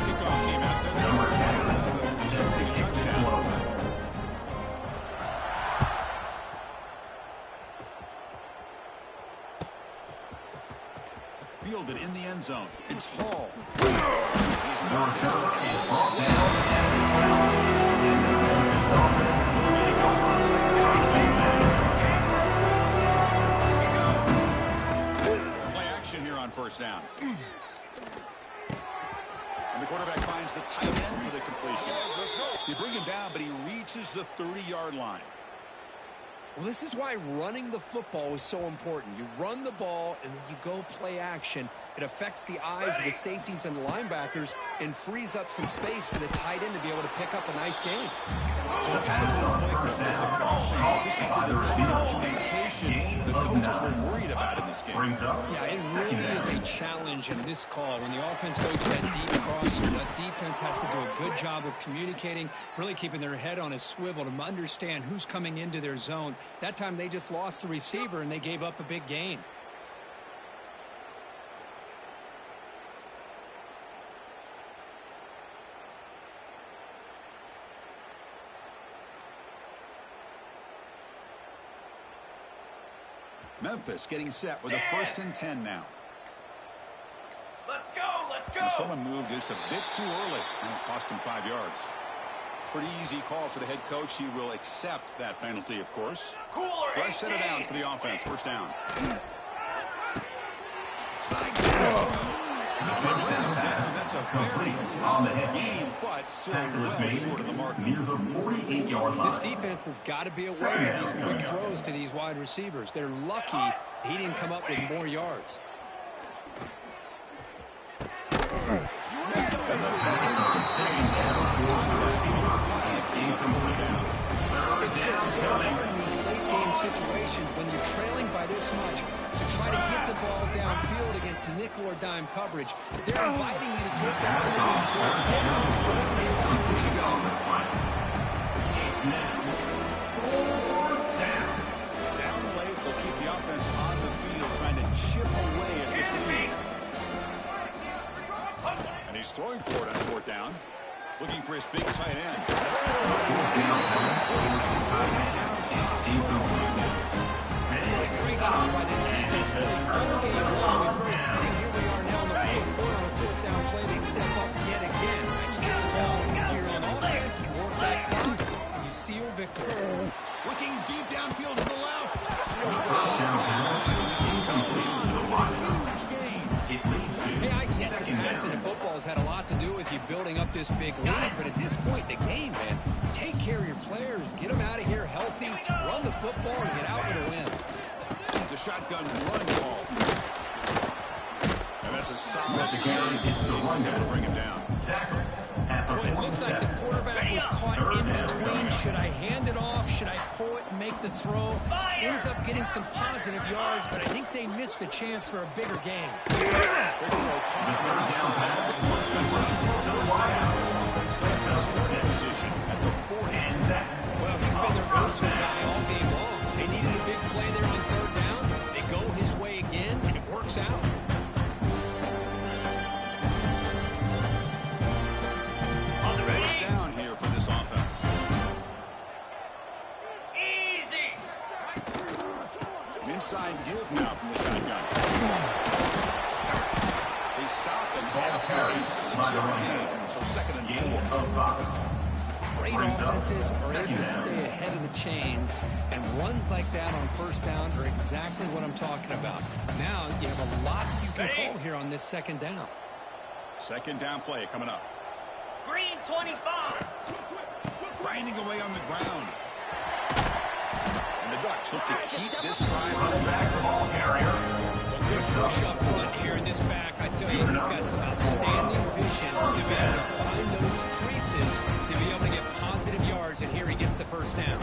Speaker 1: Kickoff team out there.
Speaker 3: Number 10. Set to
Speaker 1: Scoring a
Speaker 3: kick the
Speaker 1: touchdown.
Speaker 3: flow.
Speaker 1: Fielded in the end zone. It's Hall.
Speaker 3: Your return is brought down at the 12. And the Memphis offense will take over. 2nd and 10.
Speaker 1: Play action here on 1st down. And the quarterback finds the tight end for the completion. They bring him down, but he reaches the 30-yard line.
Speaker 2: Well, this is why running the football is so important. You run the ball, and then you go play action. It affects the eyes of the safeties and linebackers and frees up some space for the tight end to be able to pick up a nice gain.
Speaker 1: So pass on first down. This is the defensive communication the coaches were worried about in this game.
Speaker 3: Brings up
Speaker 2: Yeah, it
Speaker 3: 2nd
Speaker 2: really is
Speaker 3: down.
Speaker 2: a challenge in this call. When the offense goes to that deep crosser, that defense has to do a good job of communicating, really keeping their head on a swivel to understand who's coming into their zone. That time they just lost the receiver and they gave up a big gain.
Speaker 1: Memphis getting set with a 1st and 10 now.
Speaker 4: Let's go. Let's go.
Speaker 1: Minnesota moved just a bit too early, and it cost him 5 yards. Pretty easy call for the head coach. He will accept that penalty, of course.
Speaker 4: Cooler
Speaker 1: Fresh set of
Speaker 4: 18.
Speaker 1: downs for the offense. First down. That's a very solid game, but still well short of the mark.
Speaker 3: Near the 48-yard line.
Speaker 2: This defense has got to be aware of these quick throws to these wide receivers. They're lucky he didn't come up with more yards. It's just so hard in these late-game situations when you're trailing by this much to try to get the ball downfield against nickel or dime coverage. They're inviting you to take that underneath throw.
Speaker 1: Down late, they'll keep the offense on the field, trying to chip away at this lead. And he's throwing for it on fourth down. Looking for his big tight end. Great job by this defense. All game long. It's very fitting. Here we are now in the fourth quarter. On a fourth down play, they step up yet again. And you get the ball to your own offense, work that clock, and you seal victory. Looking deep downfield to the left.
Speaker 2: Hey, I get the passing of football has had a lot to do with you building up this big lead, but at this point in the game, man, take care of your players, get them out of here healthy, run the football, and get out with a win.
Speaker 1: It's a shotgun run ball. And that's a solid carry. He's able to bring him down.
Speaker 2: Boy, it looked like the quarterback was caught in between. Should I hand it off? Should I pull it and make the throw? Ends up getting some positive yards, but I think they missed a chance for a bigger gain. Well, he's been their go-to guy all game long. They needed a big play there on third down. They go his way again, and it works out.
Speaker 1: First down here for this offense.
Speaker 4: Easy.
Speaker 1: An inside give now from the shotgun. They stop and ball carry 6-yard gain. So second and 4.
Speaker 2: Great offenses are able to stay ahead of the chains, and runs like that on first down are exactly what I'm talking about. Now you have a lot you can call here on this second down.
Speaker 1: Second down play coming up.
Speaker 4: Green 25.
Speaker 1: Grinding away on the ground. And the Ducks look to keep this drive.
Speaker 3: Running back the ball carrier.
Speaker 2: Good push up front here in this back. I tell you, he's got some outstanding vision to be able to find those creases to be able to get positive yards, and here he gets the first down.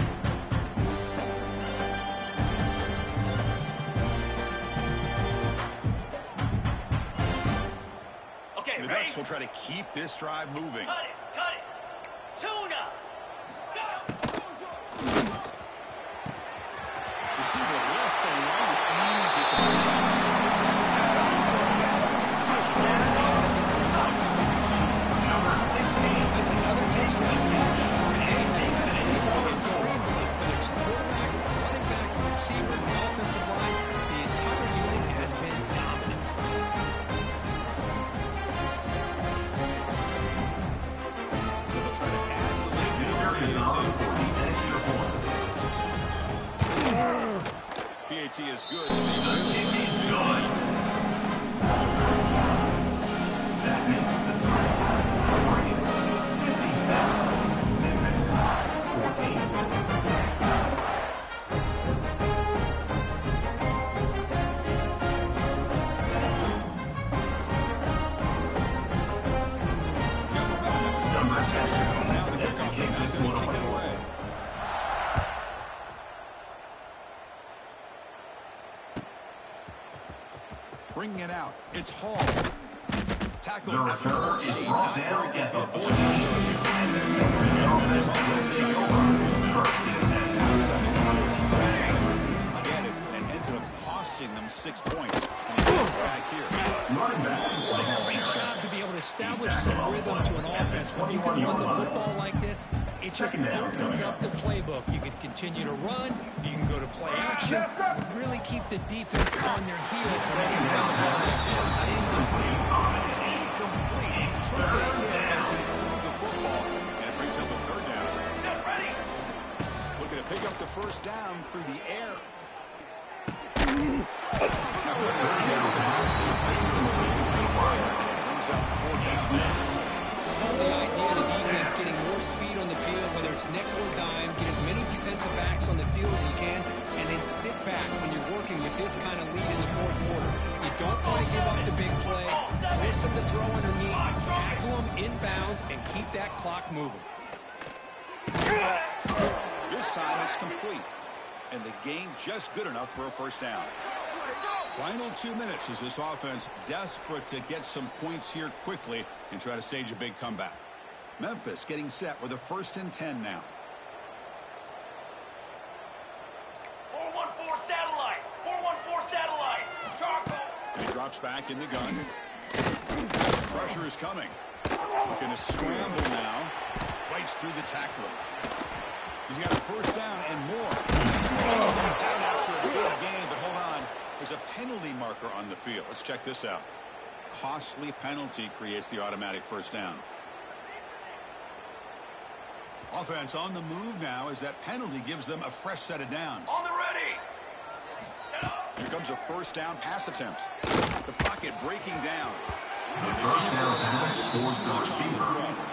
Speaker 4: Okay,
Speaker 1: The
Speaker 4: ready?
Speaker 1: Ducks will try to keep this drive moving.
Speaker 4: Cut it. Cut it. Tuna.
Speaker 1: Receiver left alone. Easy connection.
Speaker 2: That's another touchdown for these guys. And they won in three, whether it's quarterback, running back, receivers, the offensive line, the entire unit has been dominant.
Speaker 1: They'll try to add to the lead. PAT is good.
Speaker 3: That makes the score. Oregon 56, Memphis 14. Number 10 set to kick this one away.
Speaker 1: Bringing it out. It's Hall. Tackle.
Speaker 3: The returner is Rosedale at the 14.
Speaker 1: Get it, and ended up costing them 6 points. And he comes back here.
Speaker 3: Running back.
Speaker 2: What a great job to be able to establish some rhythm to an offense. When you can run the football like this, it just opens up the playbook. You can continue to run. You can go to play action. You really keep the defense on their heels when they can run the ball like this.
Speaker 1: It's incomplete. He took the hit as he threw the football, and it brings up a third down. first down through the air.
Speaker 2: The idea of the defense getting more speed on the field, whether it's nickel or dime, get as many defensive backs on the field as you can, and then sit back when you're working with this kind of lead in the fourth quarter. You don't want to give up the big play, force them to throw underneath, tackle them inbounds, and keep that clock moving.
Speaker 1: This time it's complete, and the game just good enough for a first down. Final 2 minutes as this offense desperate to get some points here quickly and try to stage a big comeback. Memphis getting set with a 1st and 10 now.
Speaker 4: 414 satellite. 414 satellite. Charcoal.
Speaker 1: He drops back in the gun. Pressure is coming. Looking to scramble now. Fights through the tackler. He's got a first down and more. Down after a big game, but hold on. There's a penalty marker on the field. Let's check this out. Costly penalty creates the automatic first down. Offense on the move now as that penalty gives them a fresh set of downs.
Speaker 4: On the ready. Set up.
Speaker 1: Here comes a first down pass attempt. The pocket breaking down.
Speaker 3: The first down pass for the receiver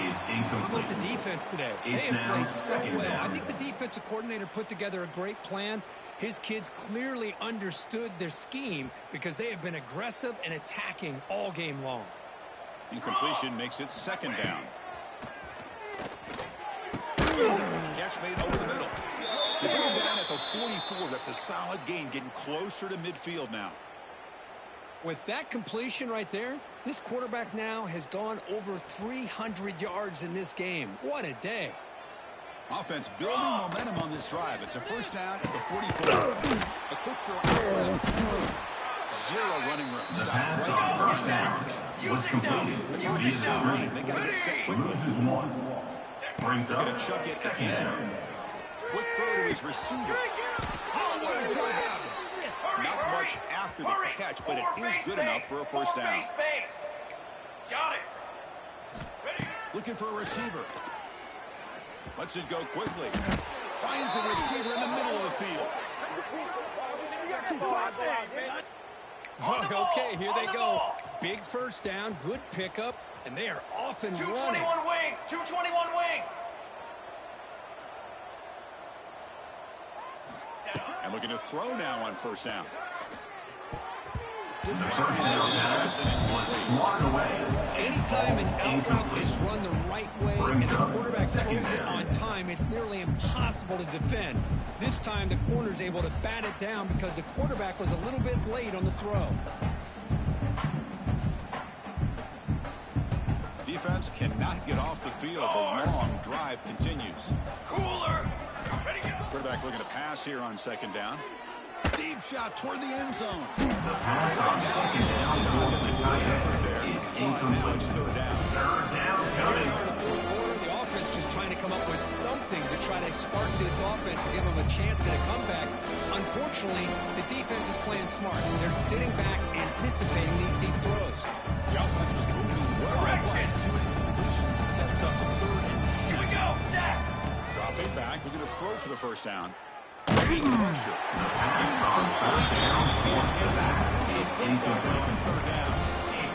Speaker 3: is
Speaker 2: How about the
Speaker 3: incomplete.
Speaker 2: defense today? They
Speaker 3: It's
Speaker 2: have
Speaker 3: now
Speaker 2: played so
Speaker 3: second
Speaker 2: well.
Speaker 3: down.
Speaker 2: I think the defensive coordinator put together a great plan. His kids clearly understood their scheme because they have been aggressive and attacking all game long.
Speaker 1: Incompletion makes it second down. Catch made over the middle. They bring him down at the 44. That's a solid gain, getting closer to midfield now.
Speaker 2: With that completion right there, this quarterback now has gone over 300 yards in this game. What a day.
Speaker 1: Offense building momentum on this drive. It's a first down at the 44. A quick throw out left. Zero running room.
Speaker 3: The
Speaker 1: Stop
Speaker 3: pass
Speaker 1: right
Speaker 3: on
Speaker 1: at the
Speaker 3: first
Speaker 1: line.
Speaker 3: down was completed via the screen.
Speaker 1: They got to get set quickly.
Speaker 3: Loses one. Brings up
Speaker 1: Gonna chuck it
Speaker 3: second
Speaker 1: again.
Speaker 3: down.
Speaker 1: Quick throw to his receiver. Not much after the catch, but it is good enough for a first down.
Speaker 4: Got it. Ready.
Speaker 1: Looking for a receiver. Lets it go quickly. Finds a receiver in the middle of the field.
Speaker 2: Okay, here they go. Big first down, good pickup, and they are off and running.
Speaker 4: 221 wing. 221 wing. Set up.
Speaker 1: And looking to throw now on first down.
Speaker 3: The first down pass was swatted away.
Speaker 2: Anytime an out route is run the right way and the quarterback throws it on time, it's nearly impossible to defend. This time the corner's able to bat it down because the quarterback was a little bit late on the throw.
Speaker 1: Defense cannot get off the field. The long drive continues.
Speaker 4: Cooler. Ready, go.
Speaker 1: Quarterback looking to pass here on second down. Deep shot toward the end zone.
Speaker 3: The pass on second down for the tight end is
Speaker 1: Now it's
Speaker 3: incomplete.
Speaker 1: third down.
Speaker 3: Third down coming.
Speaker 2: In the fourth quarter, the offense just trying to come up with something to try to spark this offense and give them a chance at a comeback. Unfortunately, the defense is playing smart. They're sitting back, anticipating these deep throws.
Speaker 1: The offense was moving well. Right. Two incompletions sets up a 3rd and 10.
Speaker 4: Here we go. Set.
Speaker 1: Dropping back, looking to throw for the first down. Big pressure.
Speaker 3: The pass on first down is incomplete.
Speaker 1: Third down.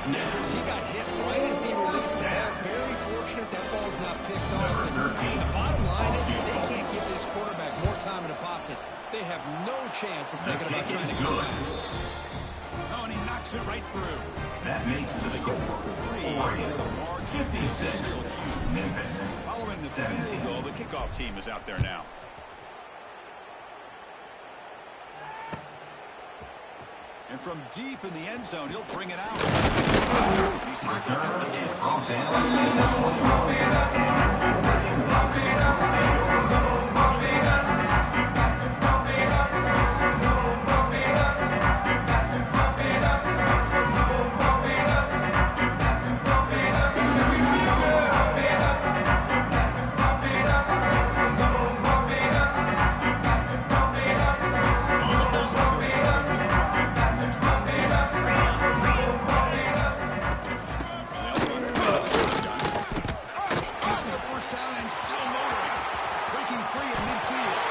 Speaker 2: He got hit right as he released the ball. Very fortunate that ball's not picked off. And the bottom line is they can't give this quarterback more time in the pocket. They have no chance of
Speaker 3: The
Speaker 2: thinking about
Speaker 3: kick
Speaker 2: trying
Speaker 3: is
Speaker 2: to come
Speaker 3: good.
Speaker 2: back.
Speaker 1: Oh, and he knocks it right through.
Speaker 3: That makes the score Oregon 56, Memphis
Speaker 1: Following the
Speaker 3: 17.
Speaker 1: field goal, the kickoff team is out there now. And from deep in the end zone, he'll bring it out. He's tackled at the
Speaker 3: Return is
Speaker 1: 20.
Speaker 3: brought down.
Speaker 1: The first down and still motoring. Breaking free at midfield.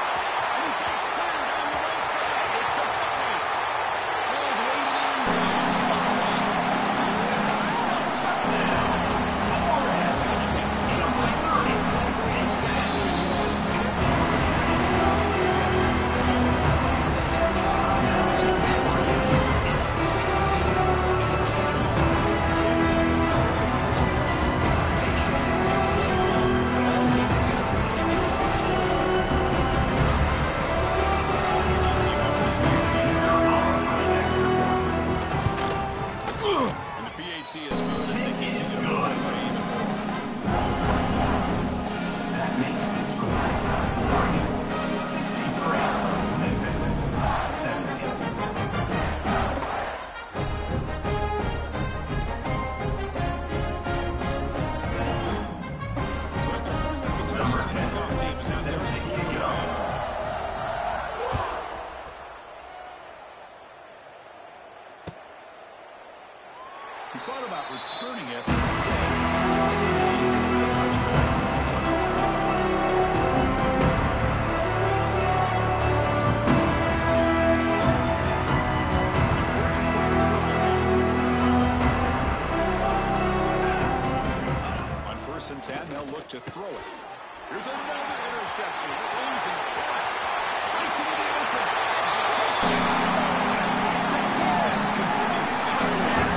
Speaker 1: He thought about returning it. Instead, on 1st and 10, they'll look to throw it. Here's another interception. Losing track. Right into the open. Touchdown. The defense contributes 6 points.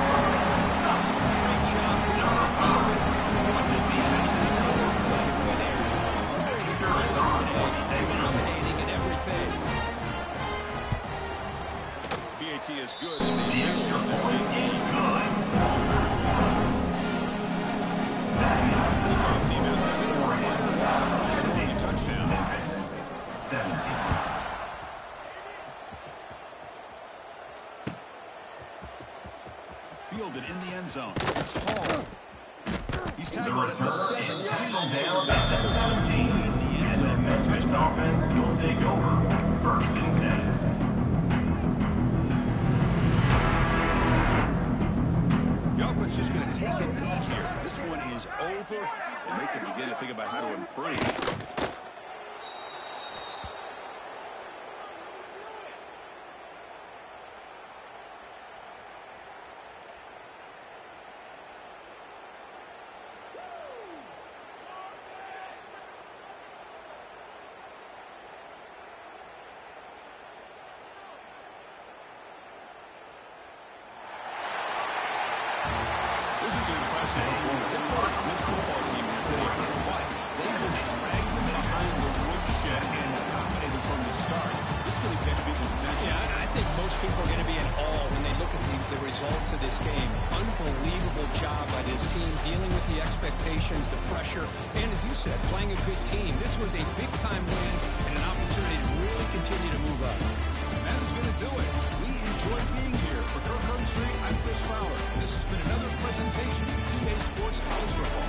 Speaker 2: Great job. Defense coming up with the another play where they're just pouring it on today, dominating in every phase.
Speaker 1: BAT is good as they
Speaker 3: The
Speaker 1: build
Speaker 3: extra
Speaker 1: on this
Speaker 3: point
Speaker 1: lead.
Speaker 3: is good.
Speaker 1: The team out there
Speaker 3: Oregon,
Speaker 1: scoring a touchdown.
Speaker 3: Memphis, 17.
Speaker 1: Fielded in the end zone. It's Hall. He's
Speaker 3: The
Speaker 1: tackled at the
Speaker 3: return
Speaker 1: 17.
Speaker 3: is
Speaker 1: So
Speaker 3: tackled
Speaker 1: they've
Speaker 3: down
Speaker 1: got
Speaker 3: at the
Speaker 1: another team
Speaker 3: 17.
Speaker 1: in the end
Speaker 3: And
Speaker 1: zone
Speaker 3: the
Speaker 1: for a
Speaker 3: Memphis
Speaker 1: touchdown.
Speaker 3: offense will take over 1st and 10.
Speaker 1: The offense just going to take a knee here. This one is over, and they can begin to think about how to improve. This is an impressive performance. It's not a good football team here today, but they just dragged them behind the woodshed and dominated from the start. This is going to catch people's attention.
Speaker 2: Yeah, I think most people are going to be in awe when they look at the results of this game. Unbelievable job by this team dealing with the expectations, the pressure, and as you said, playing a good team. This was a big-time win and an opportunity to really continue to move up.
Speaker 1: That is going to do it. We enjoyed being here. For Kirk Street, I'm Chris Fowler, and this has been another presentation of EA Sports College Football.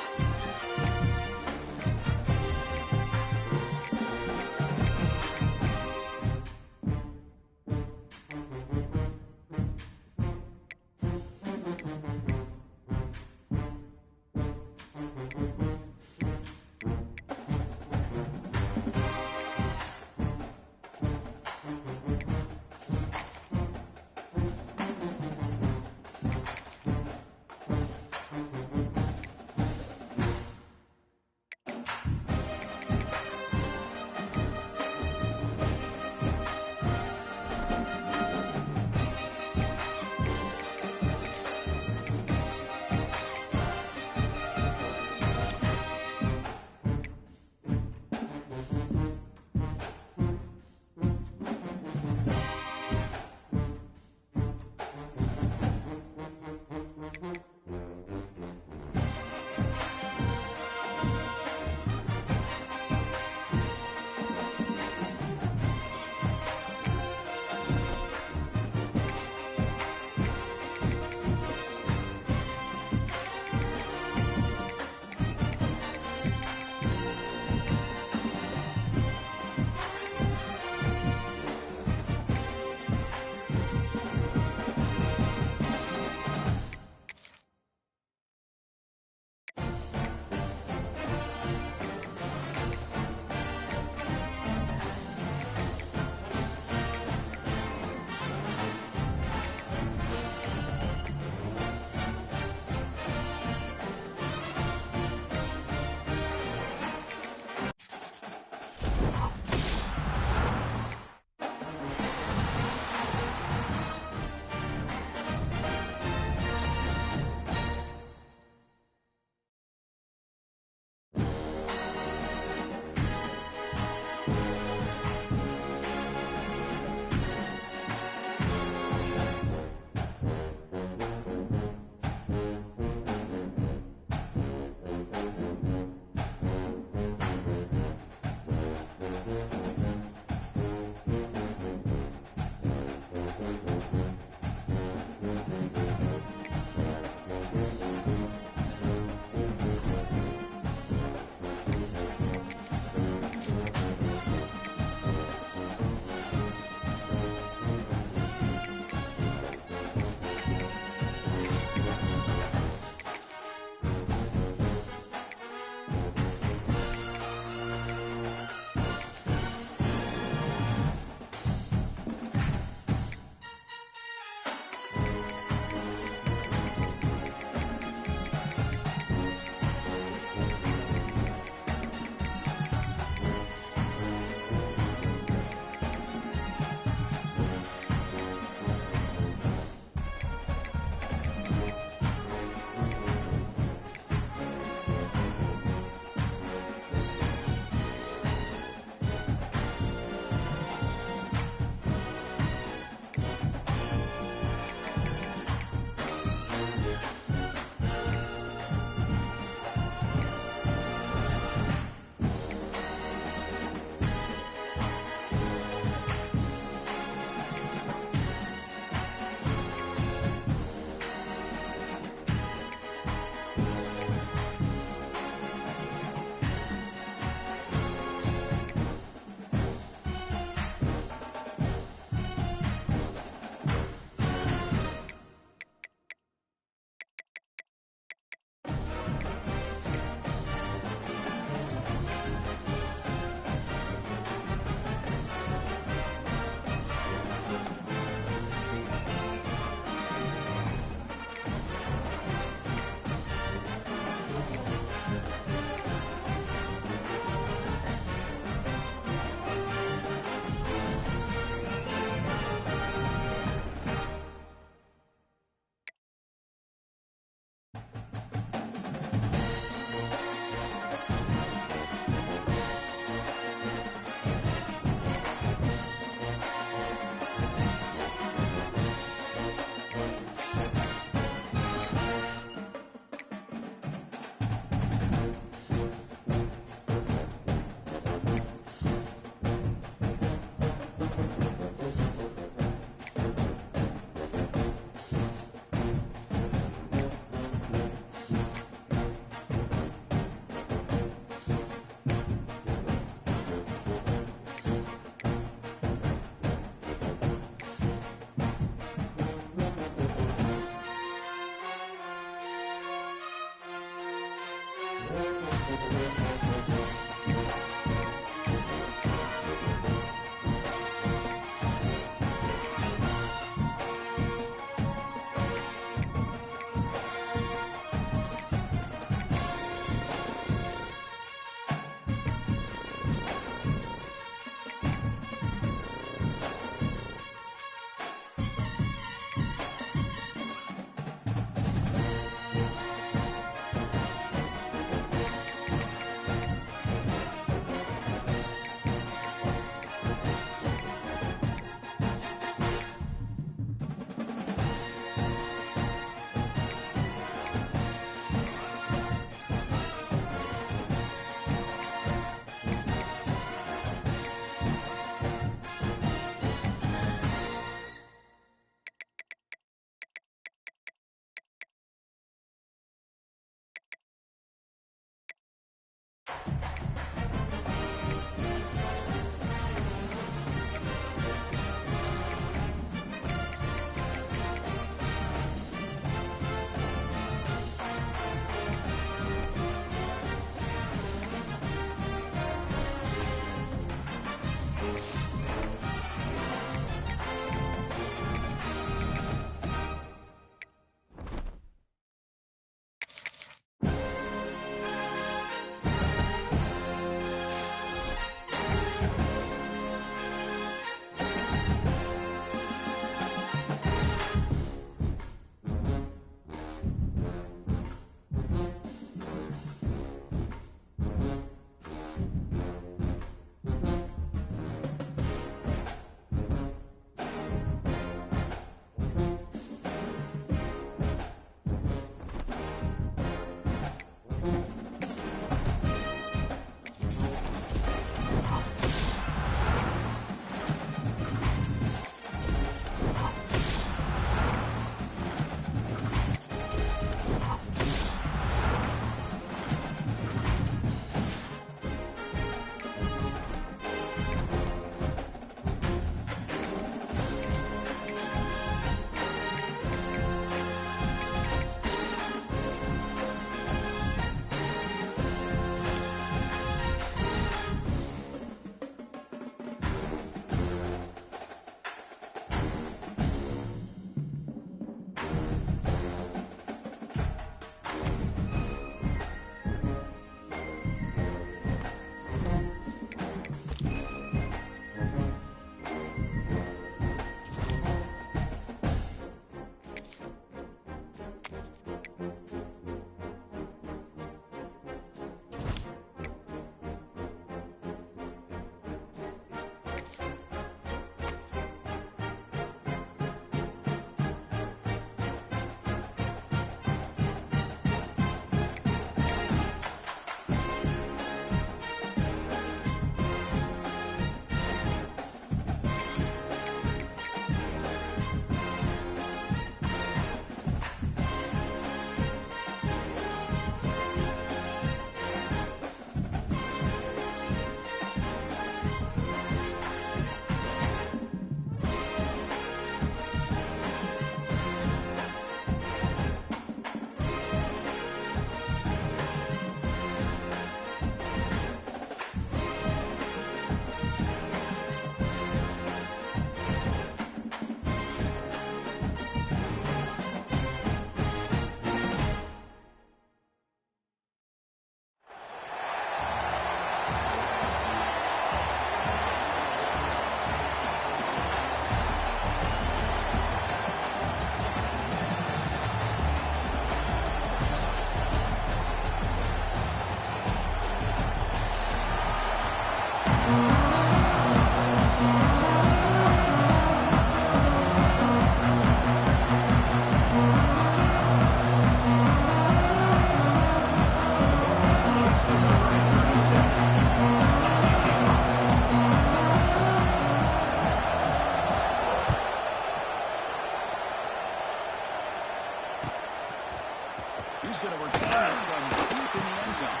Speaker 1: He's going to return it from deep in the end zone.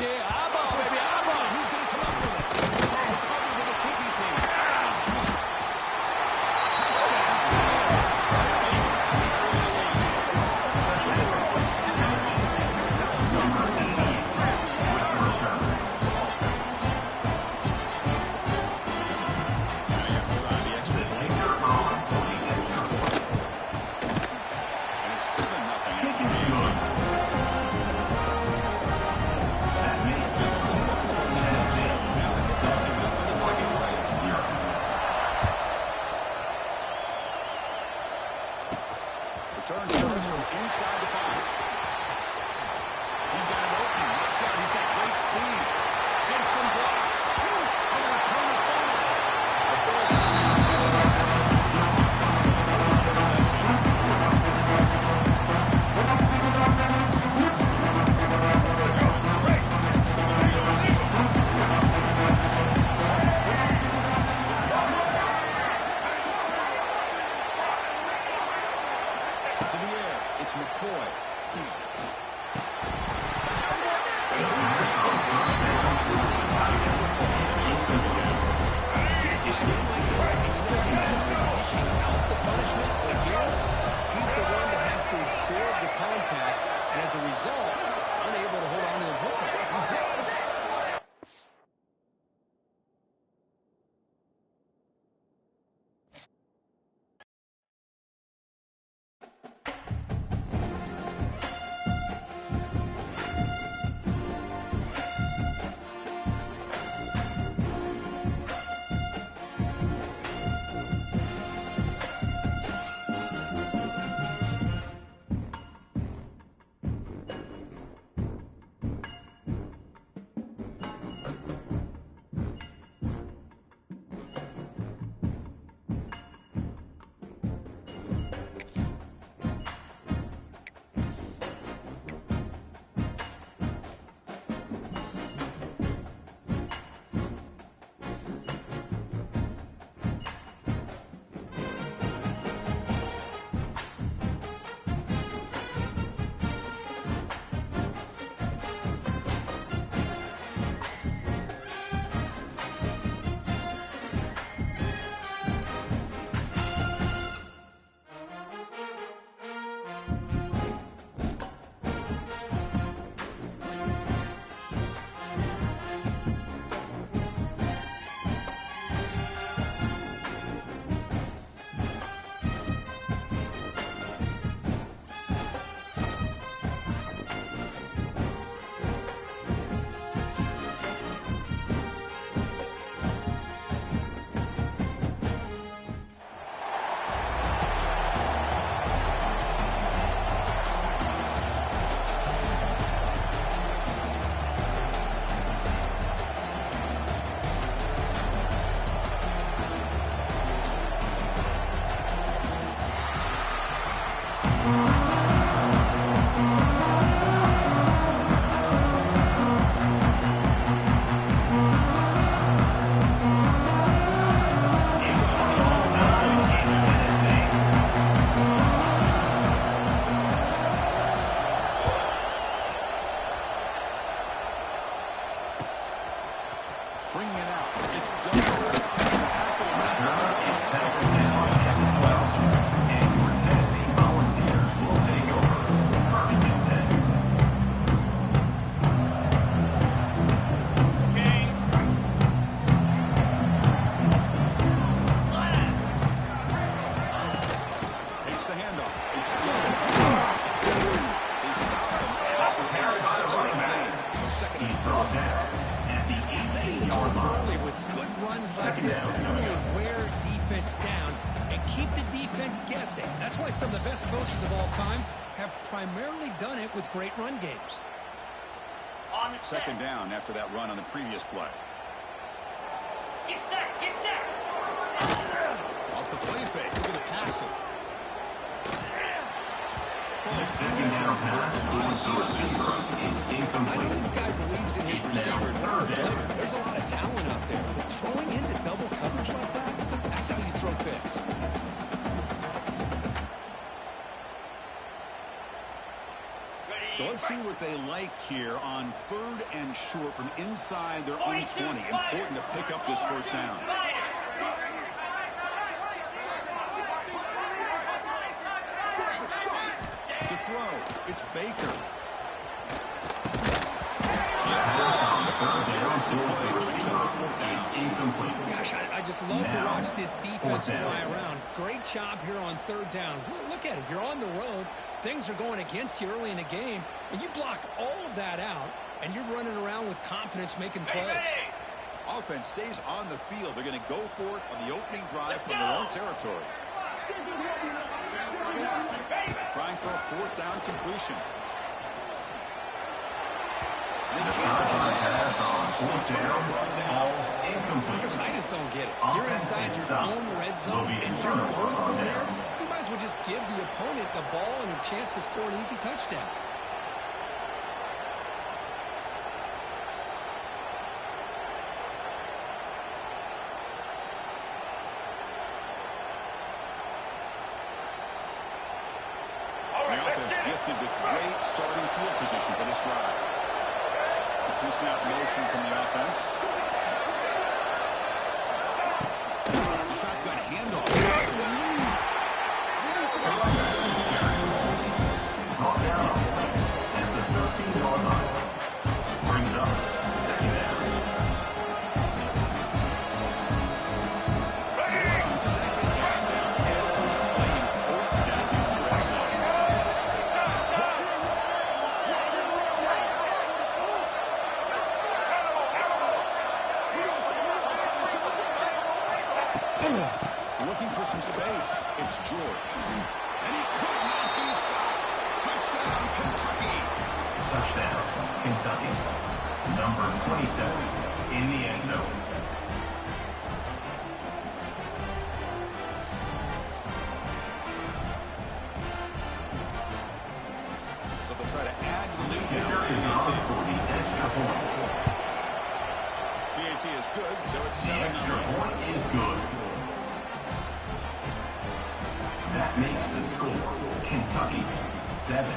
Speaker 2: Yeah, Abbas, baby, Abbas.
Speaker 1: Who's going to come up with it? Recovered with a kicking team. Touchdown. Return service from inside the 5. He's got an opening. Watch out. He's got great speed. And some blocks. On the return of foul. The ball bounces into the offensive possession. To the air. It's McCoy.
Speaker 2: He's the one that has to absorb the contact, and as a result, he's unable to hold on to the football.
Speaker 1: Bringing it out. It's done.
Speaker 3: Tennessee Volunteers will take over. First and 10.
Speaker 1: Takes the handoff. He's stopped him after a second and
Speaker 3: Brought down at the 18-yard line.
Speaker 2: Early with good runs like this to really wear defense down and keep the defense guessing. That's why some of the best coaches of all time have primarily done it with great run games.
Speaker 4: On the
Speaker 1: second down after that run on the previous play.
Speaker 4: Get set, get set.
Speaker 1: Off the play fake. Look at the passing.
Speaker 3: The second down pass towards the receiver is
Speaker 2: I know
Speaker 3: incomplete.
Speaker 2: this guy believes in his receivers. There's a lot of talent out there. But throwing into double coverage like that, that's how you throw picks.
Speaker 1: So let's see what they like here on 3rd and short from inside their own 20. Important to pick up this first down. To throw, it's Baker. Explosive play brings up a fourth down.
Speaker 3: Incomplete.
Speaker 2: Gosh, I just love to watch this defense fly around. Great job here on third down. Look at it. You're on the road. Things are going against you early in the game, and you block all of that out, and you're running around with confidence making plays.
Speaker 1: Offense stays on the field. They're going to go for it on the opening drive from their own territory. Trying for a fourth down completion.
Speaker 2: I just don't get it. You're inside your own red zone, and you're going from there. You might as well just give the opponent the ball and a chance to score an easy touchdown.
Speaker 1: The offense gifted with great starting field position for this drive. Piece out motion from the offense. The shotgun handoff.
Speaker 3: Brought down at the 13-yard line. Brings up second down.
Speaker 1: Second down now. Playing fourth down in the red zone. Looking for some space. It's George. And he could not be stopped. Touchdown, Kentucky.
Speaker 3: Touchdown, Kentucky. Number 27 in the end zone.
Speaker 1: So they'll try to add to the lead
Speaker 3: Kicker
Speaker 1: now.
Speaker 3: is on for the extra point.
Speaker 1: PAT is good, so it's
Speaker 3: The
Speaker 1: 7-0.
Speaker 3: extra point is good. That makes the score Kentucky 7,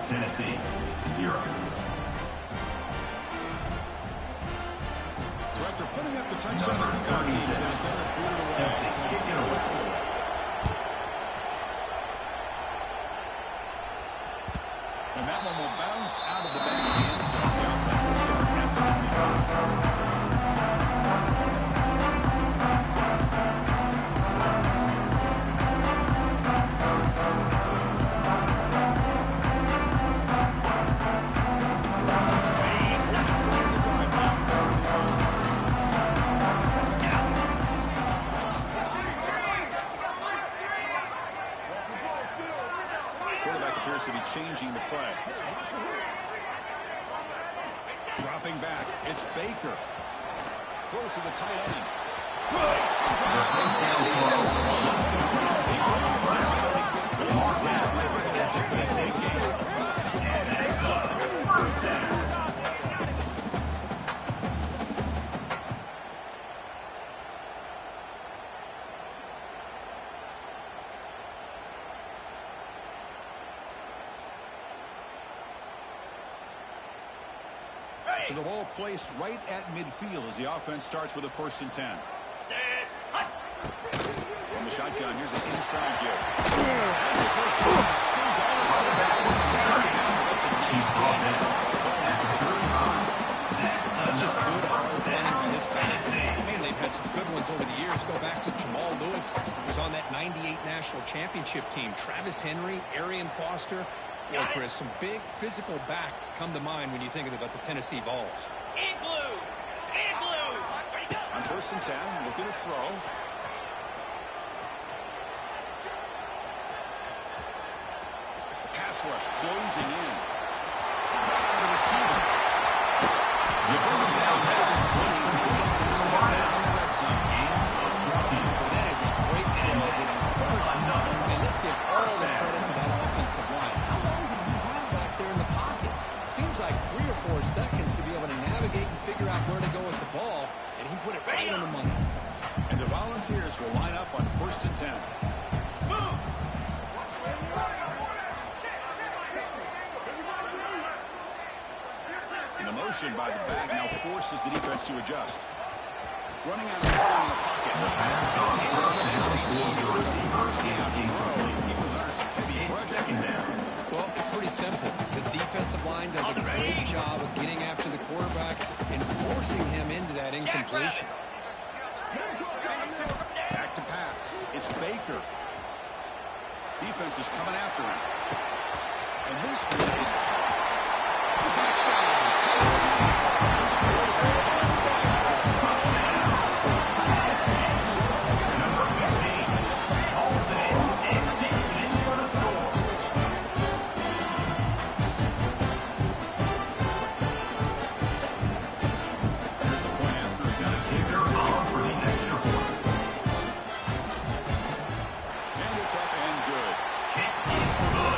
Speaker 3: Tennessee 0.
Speaker 1: So after putting up the touchdown, the kickoff team is out there and booted away.
Speaker 3: Set to kick it away.
Speaker 1: And that one will bounce out of the back of the end zone. The offense will start at the 25. Quarterback appears to be changing the play. Dropping back. It's Baker. Close to the tight end. Breaks the So the ball placed right at midfield as the offense starts with a 1st and 10. From the shotgun, here's an inside give. As the first one is still going. That's a nice pass. That's just good hard running by this pass.
Speaker 2: Man, they've had some good ones over the years. Go back to Jamal Lewis, who was on that 98 national championship team. Travis Henry, Arian Foster. Boy, Chris, some big physical backs come to mind when you think about the Tennessee Vols.
Speaker 4: Igloo! Igloo!
Speaker 1: On 1st and 10, looking to throw. Pass rush closing in. Back to the receiver. You bring him down better than 20. This offense set down in the red zone.
Speaker 2: That is a great throw. First, and let's give all the credit to that offensive line. How long did he have back there in the pocket? Seems like 3 or 4 seconds to be able to navigate and figure out where to go with the ball, and he put it right on the money.
Speaker 1: And the Volunteers will line up on 1st and 10.
Speaker 4: Moves!
Speaker 1: And the motion by the back now forces the defense to adjust. Running out of time in the pocket.
Speaker 2: Well, it's pretty simple. The defensive line does a great job of getting after the quarterback and forcing forcing him into that incompletion.
Speaker 1: Back to pass. It's Baker. Defense is coming after him. And this one is caught. Touchdown, Tennessee. This quarterback on fire.
Speaker 3: Number 15 hauls it in and takes it in for the score.
Speaker 1: Here's the point after attempt.
Speaker 3: Kicker on for the extra point.
Speaker 1: And it's up and good.
Speaker 3: Kick is good.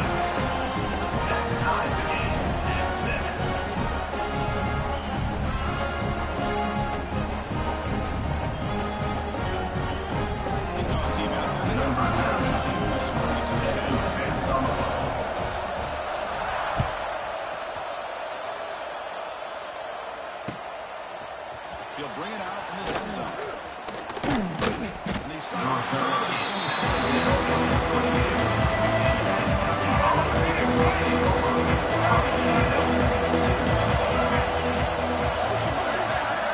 Speaker 3: That ties the game at 7.
Speaker 1: They call a team out there.
Speaker 3: Number 32
Speaker 1: They're scoring a touchdown.
Speaker 3: defense on the ball.
Speaker 1: He'll bring it out from his own zone. And they start short of the 25.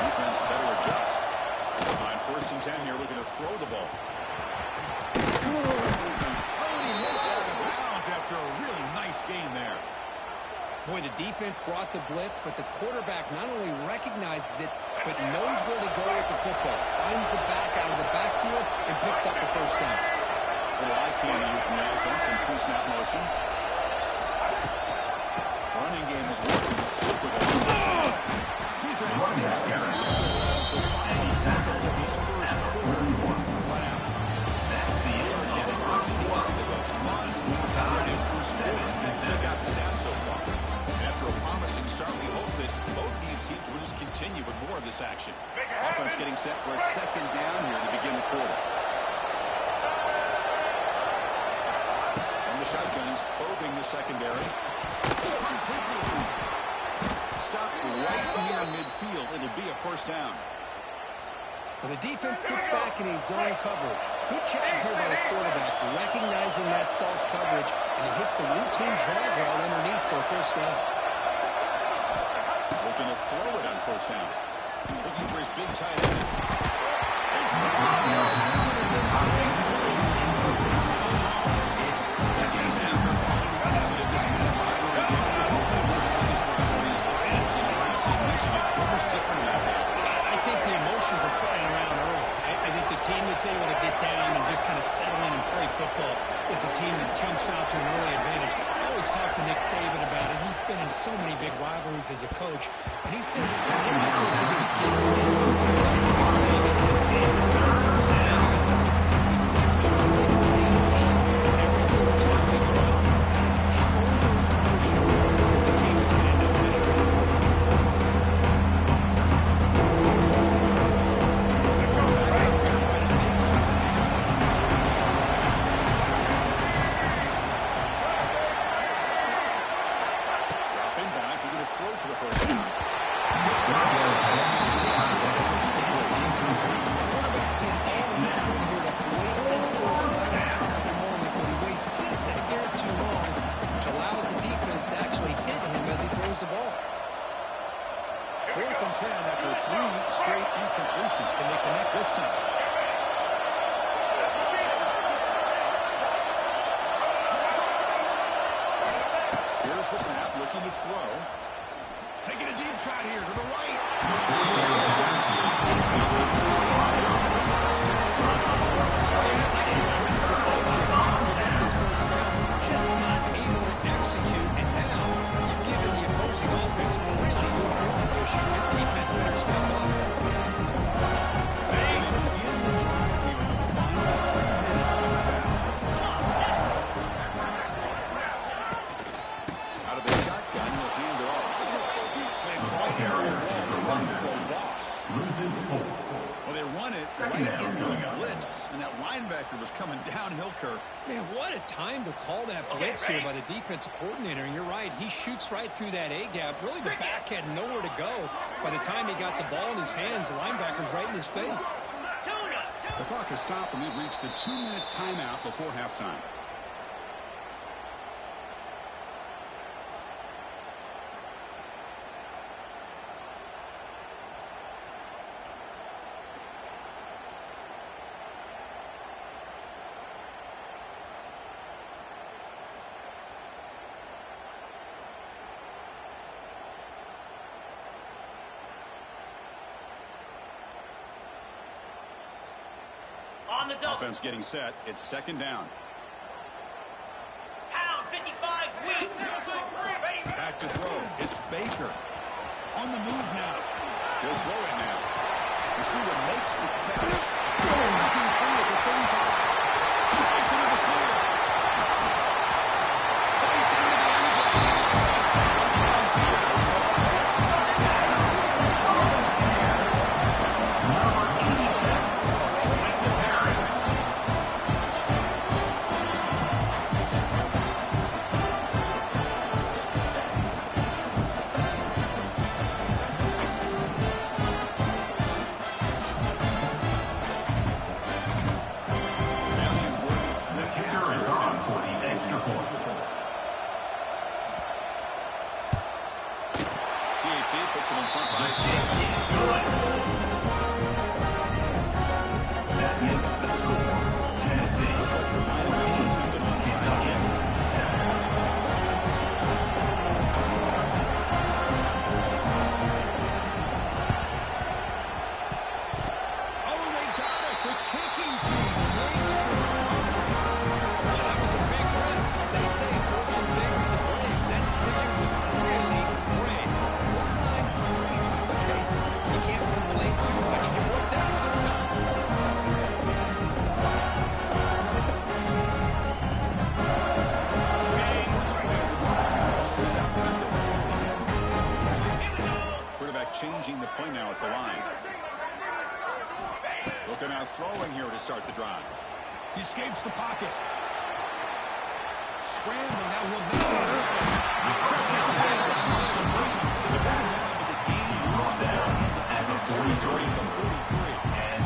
Speaker 1: Defense better adjust. On 1st and 10 here, looking to throw the ball. Only hits out of bounds after a really nice game there.
Speaker 2: Boy, the defense brought the blitz, but the quarterback not only recognizes it, but knows where to go with the football. Finds the back out of the backfield and picks up the first down.
Speaker 1: Little eye candy from the offense and pre-snap motion. Running game is working. It's stick with it. Defense makes it to the final seconds of these first quarter. Wow.
Speaker 3: That's the end of the first quarter.
Speaker 1: Fun, competitive first quarter. Check out the stats so far. After a promising start, we hope that both these teams will just continue with more of this action. Offense getting set for a second down here to begin the quarter. From the shotgun, he's probing the secondary. Stop right near midfield. It'll be a first down.
Speaker 2: Well, the defense sits back in his zone coverage. Good job here by the quarterback, recognizing that self-coverage, and he hits the routine drag route underneath for a first down.
Speaker 1: Looking to throw it on first down. Looking for his big tight end. It's that's a snapper. But this kind of rivalry game, this rivalry is the fans in Michigan. What was different about that?
Speaker 5: I think the emotions are flying around early. I think the team that's able to get down and just kind of settle in and play football is the team that jumps out to an early advantage. I always talk to Nick Saban about it. He's been in so many big rivalries as a coach, and he says, "What am I supposed to do? Get to the end of the fight like we play against Alabama, against Mississippi State. We play the same team every single time we go out. Kind of control those emotions is the team that's going to end up winning."
Speaker 1: Dropping back, we're going to throw for the first down.
Speaker 2: To actually hit him as he throws the ball.
Speaker 1: 4th and 10 after 3 straight incompletions. Can they connect this time? Here's the snap, looking to throw. Taking a deep shot here to the right.
Speaker 2: Just not able to execute, and now you've given the opposing offense really good field position. Your defense better step up.
Speaker 1: Begin the drive here in the final 3 minutes of the half. Out of the shotgun, he'll hand it off. Slants right into the wall. They're looking for a loss.
Speaker 3: Loses 4.
Speaker 1: Well, they run it right into a blitz, and that linebacker was coming downhill, Kirk.
Speaker 5: Man, what a time to call that blitz here by the defensive coordinator. And you're right, he shoots right through that A-gap. Really, the back had nowhere to go. By the time he got the ball in his hands, the linebacker's right in his face.
Speaker 1: The clock has stopped, and we've reached the 2-minute timeout before halftime.
Speaker 4: On the double.
Speaker 1: Offense getting set. It's second down.
Speaker 4: Pound 55 weak. Ready.
Speaker 1: Back to throw. It's Baker. On the move now. He'll throw it now. Receiver makes the catch. Looking free at the 35. It's into the clear. Fights into the end zone. Touchdown, Volunteers. Puts it in front by 7.
Speaker 3: That makes the score. Tennessee.
Speaker 1: Looks like the Lions attempted onside kick. Oh, they got it. The kicking team makes the recovery.
Speaker 2: Well, that was a big risk. They say fortune favors the brave. That decision was really great. Borderline crazy, okay? You can't complain too much. It worked out this time.
Speaker 1: Here's the first play of the drive. Set up at the 40. Quarterback changing the play now at the line. Looking out throwing here to start the drive. He escapes the pocket. Scrambling, now he'll make it. Catches the ball down the middle. The ball down, but the game moves down into enemy territory at the 43.
Speaker 3: And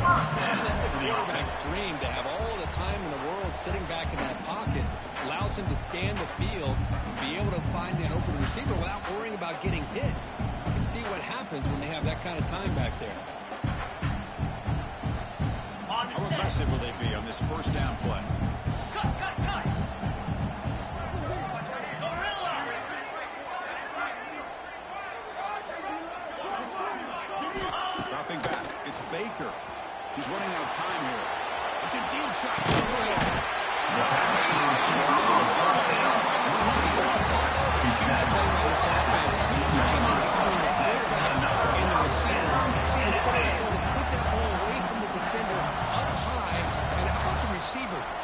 Speaker 3: first down.
Speaker 2: That's a quarterback's dream to have all the time in the world sitting back in that pocket. Allows him to scan the field, be able to find an open receiver without worrying about getting hit. You can see what happens when they have that kind of time back there.
Speaker 4: On
Speaker 1: How
Speaker 4: the set.
Speaker 1: aggressive will they be on this first down play?
Speaker 4: Cut. Gorilla.
Speaker 1: Dropping back. It's Baker. He's running out of time here. It's a deep shot to the middle.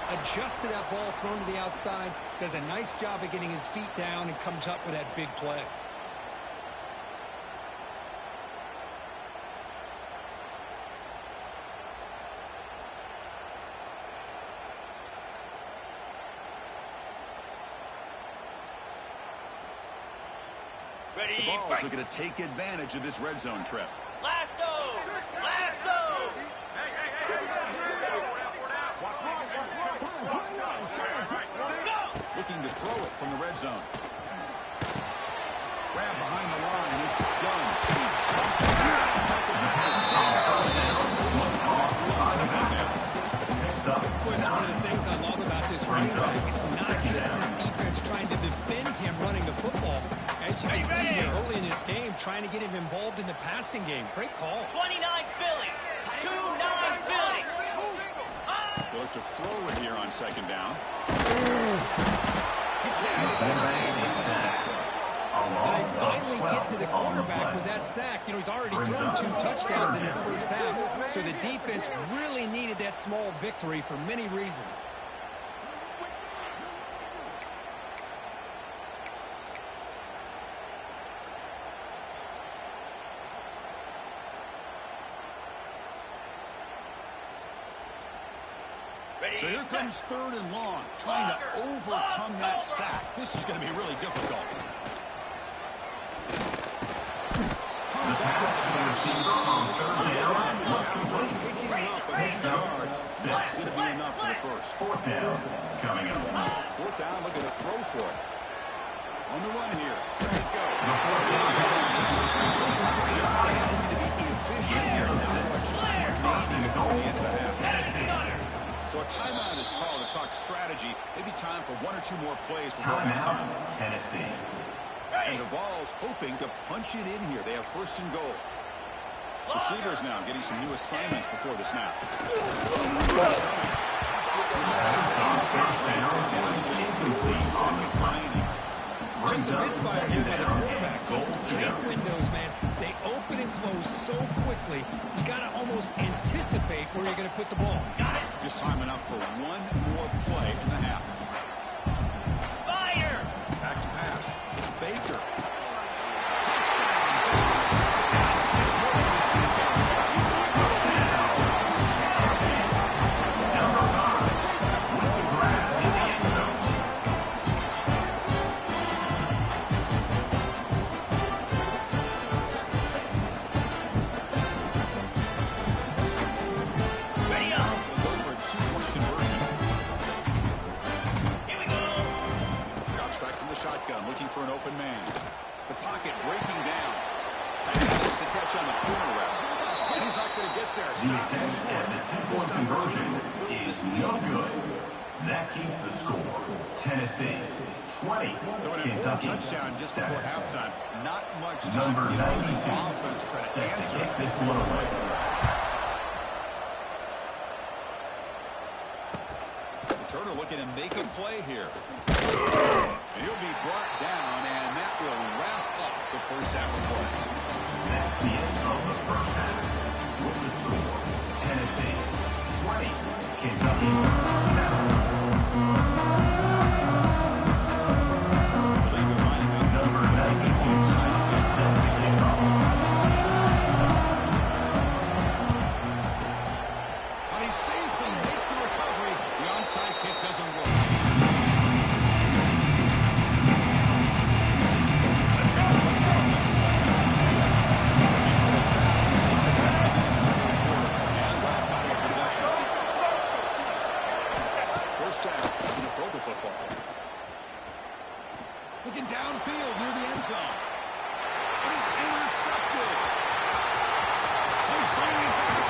Speaker 2: Adjusted that ball thrown to the outside, does a nice job of getting his feet down, and comes up with that big play.
Speaker 4: Ready.
Speaker 1: The Vols
Speaker 4: Fight.
Speaker 1: looking to take advantage of this red zone trip.
Speaker 4: Lasso.
Speaker 1: Looking to throw it from the red zone. Grab behind the line. It's done.
Speaker 2: One of the things I love about this running back, it's not just this defense trying to defend him running the football. As you can see here early in this game, trying to get him involved in the passing game. Great call.
Speaker 4: 29 Philly. 2-9 Philly.
Speaker 1: They look to throw it here on second down.
Speaker 2: And they finally get to the quarterback with that sack. You know, he's already thrown 2 touchdowns in his first half, so the defense really needed that small victory for many reasons.
Speaker 1: So here comes third and long, trying to overcome that sack. This is going to be really difficult. Comes up with the receiver on third down. Picking up a few yards. Not going to be enough for the first.
Speaker 3: Fourth down coming up.
Speaker 1: Fourth down, looking to throw for it. On the run here. Let's it go. Looking to be efficient here. Not much time remaining before the end of the half. So a timeout is called to talk strategy. Maybe time for 1 or 2 more plays before halftime.
Speaker 3: Tennessee.
Speaker 1: And the Vols hoping to punch it in here. They have first and goal. Receivers now getting some new assignments before the snap.
Speaker 5: Just a misfire here by the quarterback. These tight windows, man, they open and close so quickly. You got to almost anticipate where you're going to put the ball.
Speaker 4: Got it.
Speaker 1: Just time enough for one more play in the half.
Speaker 4: Fire.
Speaker 1: Back to pass. It's Baker. Touchdown. 6 more points in the total. Looking for an open man. The pocket breaking down. Makes the catch on the corner route. And he's not going to get there.
Speaker 3: The attempt at the two-point conversion is no good. That keeps the score. Tennessee 20.
Speaker 1: So an important
Speaker 3: Kentucky
Speaker 1: touchdown just before halftime. Not much time
Speaker 3: Number
Speaker 1: for the
Speaker 3: 92
Speaker 1: opposing offense to try to
Speaker 3: set to
Speaker 1: answer
Speaker 3: kick this one away.
Speaker 1: Turner looking to make a play here. He'll be brought down, and that will wrap up the first half of play.
Speaker 3: That's the end of the first half. With the score, Tennessee 20, Kentucky 7. Number 92 set to kick off.
Speaker 1: Well, he safely made the recovery. The onside kick doesn't work. Looking downfield near the end zone. It is intercepted. He's bringing it back.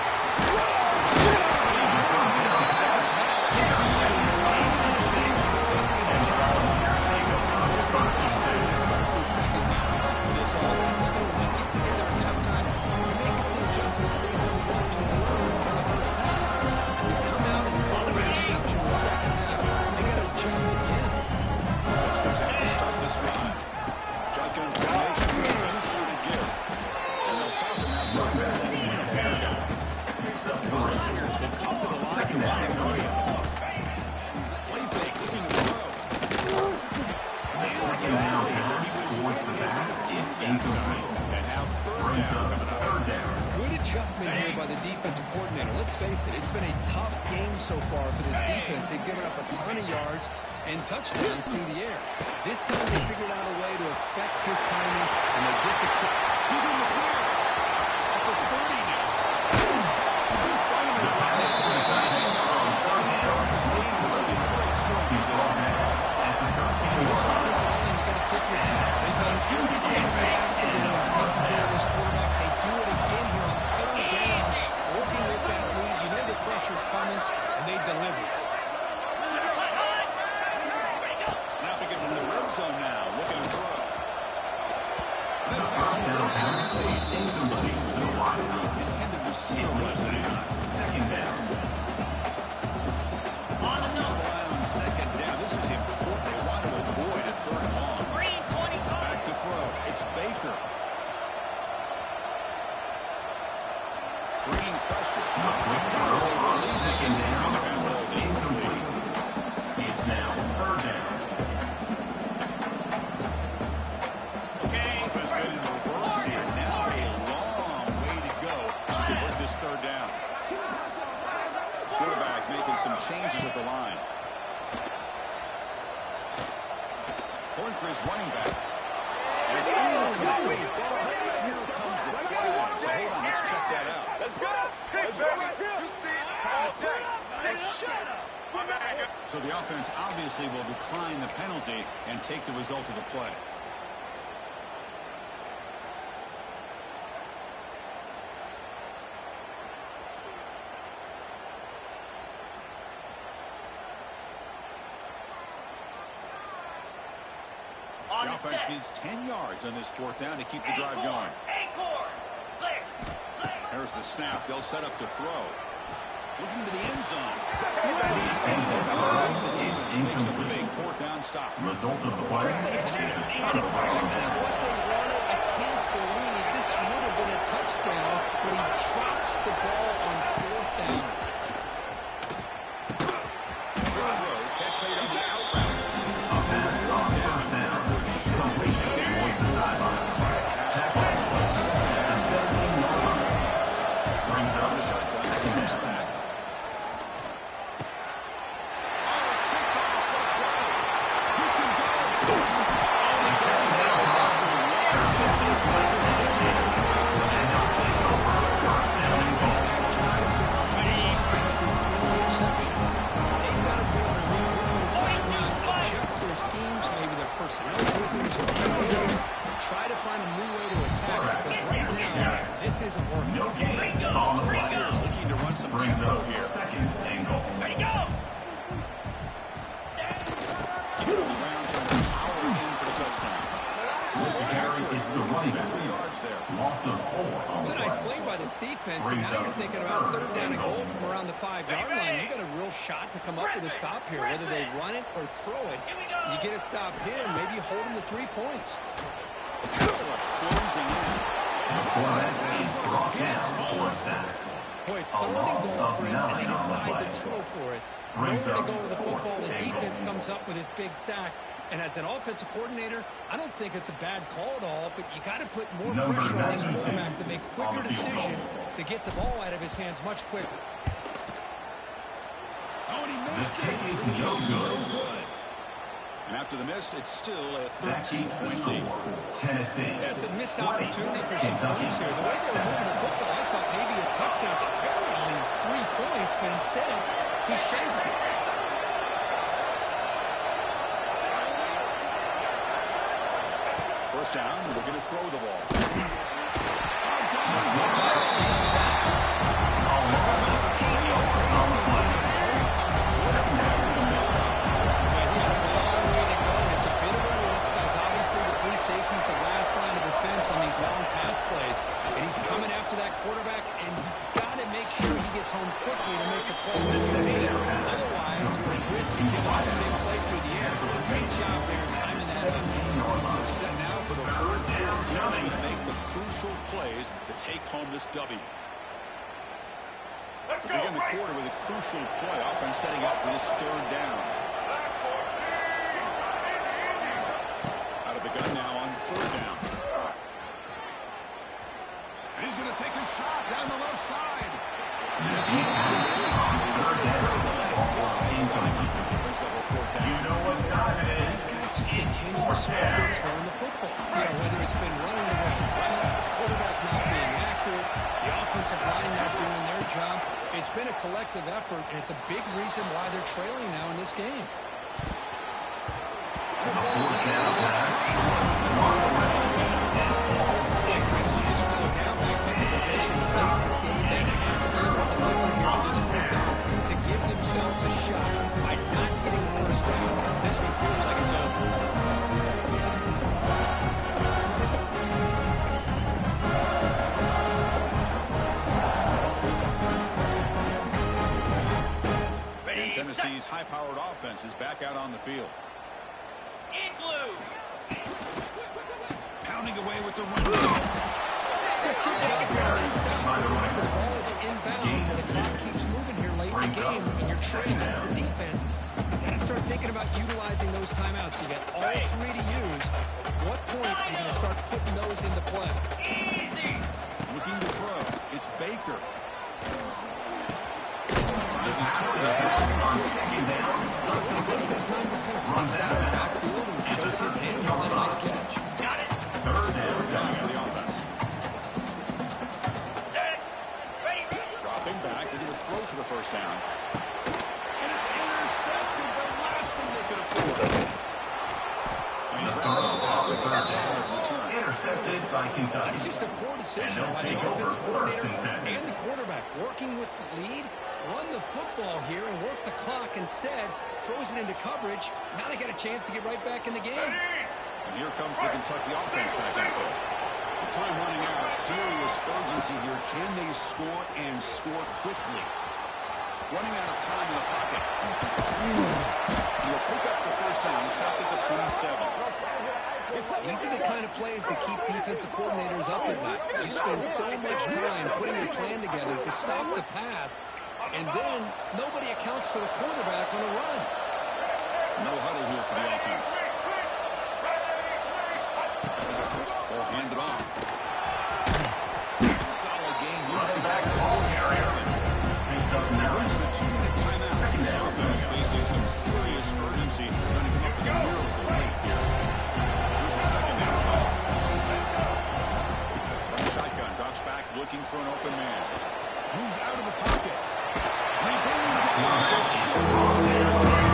Speaker 2: Just on time to start the second half for this offense. When we get together at halftime, we make all the adjustments based on what you learned from the first half. And we come out and call the reception in the second half. They got to adjust again.
Speaker 1: Let's go back to start this drive. Shotgun formation was inside a give. And they'll stop him after a fair level in a paradigm. The Rangers will come to the line to run the area. Play fake, looking to throw. And now third down.
Speaker 2: Good adjustment here by the defensive coordinator. Let's face it, it's been a tough game so far for this defense. They've given up a ton of yards and touchdowns through the air. This time they figured out a way to affect his timing, and they get the kick.
Speaker 1: He's in the clear. At the 30 now. Finally, this game was in great scoring position.
Speaker 2: This offensive line, you got to tip your hat. They've done everything they asked of them in taking care of this quarterback. They do it again here on third down, working with that lead. You know the pressure's coming, and they deliver.
Speaker 1: Snapping it from the red zone now. Looking to throw. That pass was
Speaker 3: Incomplete to the wide.
Speaker 1: intended receiver was that time.
Speaker 3: Second down.
Speaker 1: To the line on second down. This is important. They want to avoid a third and long.
Speaker 4: Green 25.
Speaker 1: Back to throw. It's Baker. Bringing pressure. Releases him. The pass was
Speaker 3: Incomplete. It's now third down.
Speaker 1: Offense going in reverse here. Now a long way to go to convert this third down. Quarterback making some changes at the line. Going for his running back. And it's incomplete. Here comes the flag. So hold on, let's check that out.
Speaker 4: Let's go. Hey, baby. You see it all day. Hey, shut up.
Speaker 1: So the offense obviously will decline the penalty and take the result of the play. The offense needs 10 yards on this fourth down to keep the drive going.
Speaker 4: Acorn. Clear.
Speaker 1: There's the snap. They'll set up to throw. Looking to the end zone. The defense makes a big fourth down stop.
Speaker 3: Result of the play.
Speaker 2: First they had exactly what they wanted. I can't believe this would have been a touchdown, but he drops the ball on fourth down.
Speaker 1: Catch made on the out route.
Speaker 3: A pass on first down. Completion towards the sideline. Tackle at the 17-yard line. Brings up the shotgun. Comes back. Oh, it's picked off. What a play. Who can go? He goes out. Safety's trying to fix it. And they'll take over. First down and goal.
Speaker 2: Offenses through interceptions. They've got to be able to regroup and sometimes adjust their schemes, maybe their personnel groupings or formations, try to find a new way to attack because right now, this isn't working.
Speaker 3: No gain on the play.
Speaker 1: Here's looking to run some
Speaker 3: Brings
Speaker 1: tempo
Speaker 3: up
Speaker 1: here.
Speaker 3: second and goal.
Speaker 1: Around trying to power in for the touchdown.
Speaker 3: Carry is the running back.
Speaker 1: 3 yards there.
Speaker 3: Loss of 4 on
Speaker 2: It's
Speaker 3: the
Speaker 2: a nice
Speaker 3: play.
Speaker 2: play by this defense, and now you're thinking about third down and goal from around the 5-yard line. You got a real shot to come up with a stop here, whether they run it or throw it. You get a stop here, and maybe you hold them to 3 points.
Speaker 1: Pass rush closing in.
Speaker 3: Before that, he's brought down for a sack.
Speaker 2: Boy, it's
Speaker 3: A
Speaker 2: third and
Speaker 3: loss
Speaker 2: goal
Speaker 3: of
Speaker 2: for us, and
Speaker 3: 9
Speaker 2: they
Speaker 3: on the
Speaker 2: decide
Speaker 3: play.
Speaker 2: to throw for it.
Speaker 3: Brings
Speaker 2: Nowhere to
Speaker 3: up
Speaker 2: go with the
Speaker 3: fourth
Speaker 2: football. The
Speaker 3: and
Speaker 2: defense
Speaker 3: goal.
Speaker 2: comes up with this big sack. And as an offensive coordinator, I don't think it's a bad call at all, but you got to put more
Speaker 3: Number
Speaker 2: pressure on this
Speaker 3: 92
Speaker 2: quarterback to make quicker
Speaker 3: on the field goal.
Speaker 2: decisions to get the ball out of his hands much quicker.
Speaker 1: Oh, and he
Speaker 3: The
Speaker 1: missed
Speaker 3: kick
Speaker 1: it.
Speaker 3: is no
Speaker 1: It's
Speaker 3: good.
Speaker 1: no good. And after the miss, it's still a
Speaker 3: That keeps the
Speaker 1: 13-point lead.
Speaker 3: score. Tennessee.
Speaker 2: That's a missed
Speaker 3: 20.
Speaker 2: opportunity for some
Speaker 3: Kentucky.
Speaker 2: points here. The way they were moving the football, I thought maybe a touchdown, at the very least 3 points, but instead he shanks it.
Speaker 1: First down, we're going to throw the ball.
Speaker 2: Safety's the last line of defense on these long pass plays, and he's coming after that quarterback, and he's got to make sure he gets home quickly to make the play that he made. Otherwise, you're at risk of giving up a big play through the air. Great job there timing that up.
Speaker 1: We're set now for the fourth quarter. He's going to make the crucial plays to take home this W.
Speaker 4: Let's go,
Speaker 1: Begin the quarter with a crucial play. Offense setting up for this third down. Out of the gun now on third down. And he's going to take a shot down the left side.
Speaker 3: The defense on third down. Ball is incomplete.
Speaker 1: Brings up a fourth down.
Speaker 3: You know what time it is.
Speaker 2: These guys just continue to struggle throwing the football. You know, whether it's been running the wrong route, the quarterback not being accurate, the offensive line not doing their job. It's been a collective effort, and it's a big reason why they're trailing now in this game.
Speaker 3: Fourth down pass. Mark away.
Speaker 2: Yeah, Chris, you just know now back in the possessions late in this game, they have to be able to deliver here on this fourth down to give themselves a shot. By not getting the first down, this one feels like it's over.
Speaker 1: And Tennessee's high-powered offense is back out on the field. Pounding away with the run.
Speaker 2: Just good job here on this down. The ball is inbounds, and the clock keeps moving here late in the game, and you're trailing as a defense. You got to start thinking about utilizing those timeouts. You got all 3 to use. At what point are you going to start putting those into play?
Speaker 1: Looking to throw. It's Baker.
Speaker 3: The pass on second down.
Speaker 2: Most of the time, just kind of sneaks out of the backfield and shows his hands on that nice catch.
Speaker 3: Third down.
Speaker 1: Coming out of the offense. Dropping back. They're going to throw for the first down. And it's intercepted. The last thing they could afford. And he's wrapped up after a solid return.
Speaker 3: Intercepted by Kentucky.
Speaker 2: It's just a poor decision
Speaker 3: And they'll
Speaker 2: by the
Speaker 3: take over
Speaker 2: offensive
Speaker 3: first
Speaker 2: coordinator
Speaker 3: and 10.
Speaker 2: and the quarterback. Working with the lead, run the football here and work the clock instead. Throws it into coverage. Now they got a chance to get right back in the game.
Speaker 1: And here comes the Kentucky offense back out there. Time running out. Serious urgency here. Can they score and score quickly? Running out of time in the pocket. He'll pick up the first down. He's stopped at the 27.
Speaker 2: These are the kind of plays that keep defensive coordinators up at night. You spend so much time putting a plan together to stop the pass, and then nobody accounts for the quarterback on a run.
Speaker 1: No huddle here for the offense. Ball handed off. Solid game. Moves the back to 47. Brings the 2-minute timeout. This offense facing some serious urgency. They're going to come up with a miracle late here. Here's the second down call. From the shotgun, drops back, looking for an open man. Moves out of the pocket. Rebellion for sure.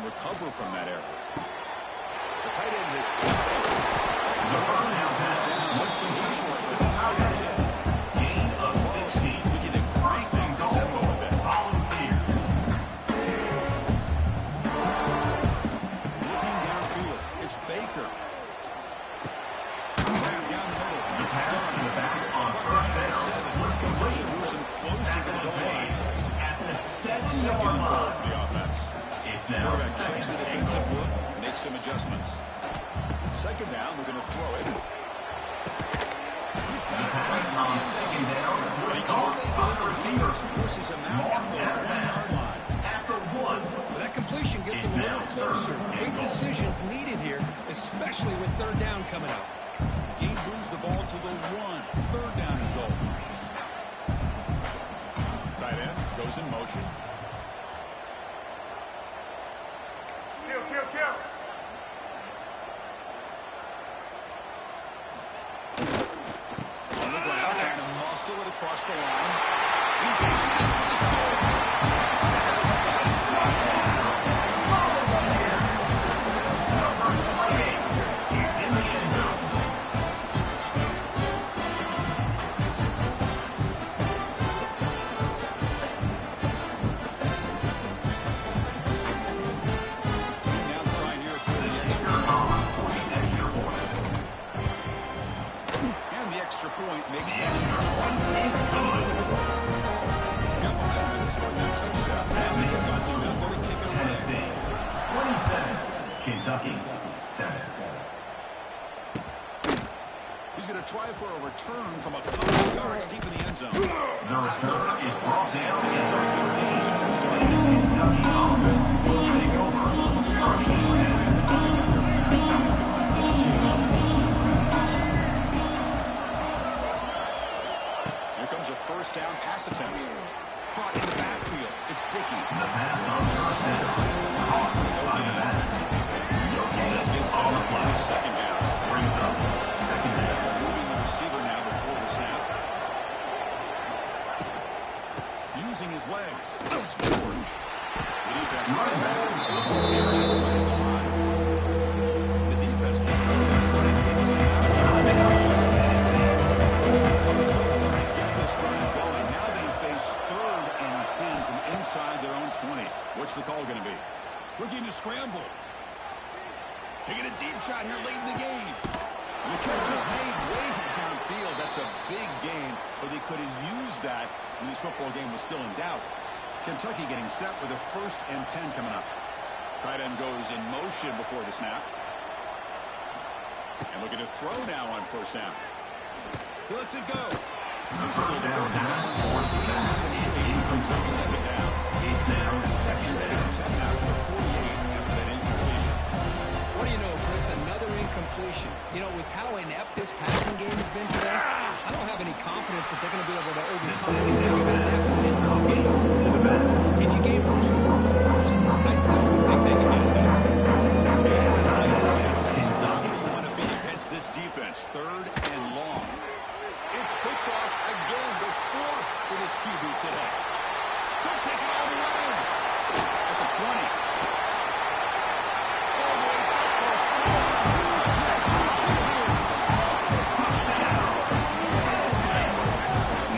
Speaker 1: Recover from that error. The tight end has
Speaker 6: gain of 16.
Speaker 1: We can crank the tempo a bit. Looking downfield, it's Baker. Down the middle.
Speaker 6: The pass to the back on first down was complete.
Speaker 1: Moves him closer to the goal line.
Speaker 6: At the 7-yard
Speaker 1: Second and goal
Speaker 6: line.
Speaker 1: for the offense.
Speaker 6: It's now
Speaker 1: Quarterback checks the
Speaker 6: second and
Speaker 1: defensive
Speaker 6: goal.
Speaker 1: look, makes some adjustments. Second down, we're going to throw it. He's got it right
Speaker 6: Pass on
Speaker 1: in the end
Speaker 6: second
Speaker 1: zone.
Speaker 6: down.
Speaker 1: They
Speaker 6: Good
Speaker 1: can't
Speaker 6: start
Speaker 1: make
Speaker 6: on
Speaker 1: it.
Speaker 6: the receiver.
Speaker 1: Forces him out at the 1-yard line.
Speaker 6: After one.
Speaker 2: That completion gets him a little closer. Big decisions needed here, especially with third down coming up.
Speaker 1: Gabe moves the ball to the 1. Third down and goal. Tight end goes in motion.
Speaker 4: Kill.
Speaker 1: On the ground, trying to muscle it across the line. He takes it in for the score. Touchdown. Now to try here for the extra point. And the extra point makes it got momentum and scored that touchdown. And Kentucky now going to kick it away.
Speaker 6: Tennessee 27, Kentucky 7.
Speaker 1: He's going to try for a return from a couple of yards deep in the end zone.
Speaker 6: The return is brought down in the Kentucky offense will take over
Speaker 1: Here comes a first down pass attempt. Caught in the backfield. It's Dickey.
Speaker 6: the pass on first down. Caught by the back. Located on the play.
Speaker 1: Second down.
Speaker 6: Brings up second down.
Speaker 1: Moving the receiver now before the snap. Using his legs. It's George. The defense. Stopped right at the line. The defense was going to second and 10. Makes adjustments. So far to get this drive going. Now they face 3rd and 10 from inside their own 20. What's the call going to be? Looking to scramble. Taking a deep shot here late in the game. And the catch is made way downfield. That's a big gain, but they could have used that when this football game was still in doubt. Kentucky getting set with a 1st and 10 coming up. Tight end goes in motion before the snap. And looking to throw now on first down. He lets it go.
Speaker 6: First down pass towards the back is incomplete.
Speaker 1: Second down.
Speaker 6: It's now second
Speaker 1: Second
Speaker 6: down.
Speaker 1: and 10 now to the 48 after that incompletion.
Speaker 2: What do you know, Chris? Another incompletion. You know, with how inept this passing game has been today, I don't have any confidence that they're going to be able to overcome this big of a deficit in the fourth quarter. If you gave them 2 more quarters, I still think they can get it done.
Speaker 1: So the offense made a set. This is not where you want to be against this defense. 3rd and long.
Speaker 3: It's picked off again, the 4th for this QB today.
Speaker 1: Could take it all the way. At the 20.
Speaker 3: All the way back for a score. Touchdown, Volunteers.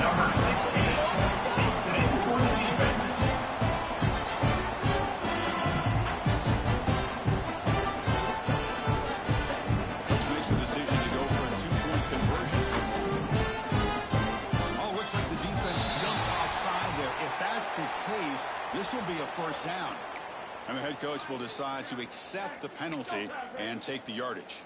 Speaker 6: Number 16 takes it in for the defense.
Speaker 1: Coach makes the decision to go for a 2-point conversion.
Speaker 3: Oh, looks like the defense jumped offside there. If that's the case, this will be a first down.
Speaker 1: And the head coach will decide to accept the penalty and take the yardage.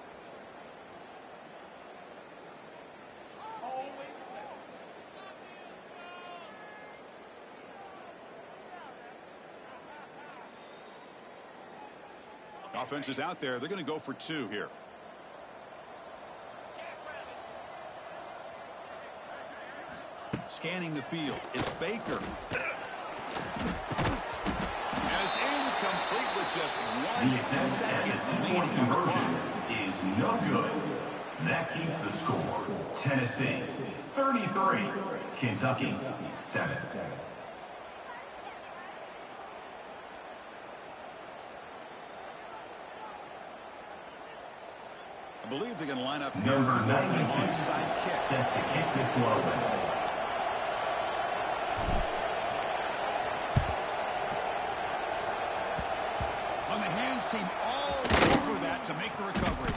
Speaker 1: Offense is out there. They're going to go for 2 here.
Speaker 3: Scanning the field, it's Baker. And it's incomplete with just
Speaker 6: The
Speaker 3: 1
Speaker 6: attempt at
Speaker 3: second
Speaker 6: the 2-point
Speaker 3: remaining on the clock.
Speaker 6: conversion is no good. That keeps the score. Tennessee 33, Kentucky 7.
Speaker 1: I believe they're going to line up here
Speaker 6: Number
Speaker 1: and go for the
Speaker 6: 92
Speaker 1: onside kick.
Speaker 6: set to kick this low.
Speaker 1: On the hands team all over that to make the recovery.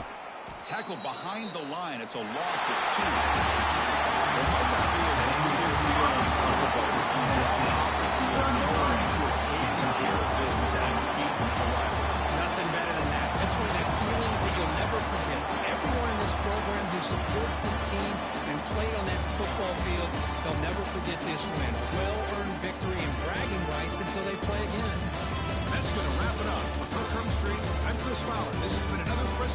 Speaker 1: Tackled behind the line. It's a loss of 2. There might not be a smoother feeling on football than knowing that you are taking care of business and beating a rival.
Speaker 2: Nothing better than that. That's one of the feelings that you'll never forget. Everyone in this program who supports this team and played on that football field, they'll never forget this win. Well-earned victory and bragging rights until they play again.
Speaker 1: That's going to wrap it up. On Kirk Street, I'm Chris Fowler. This has been another Chris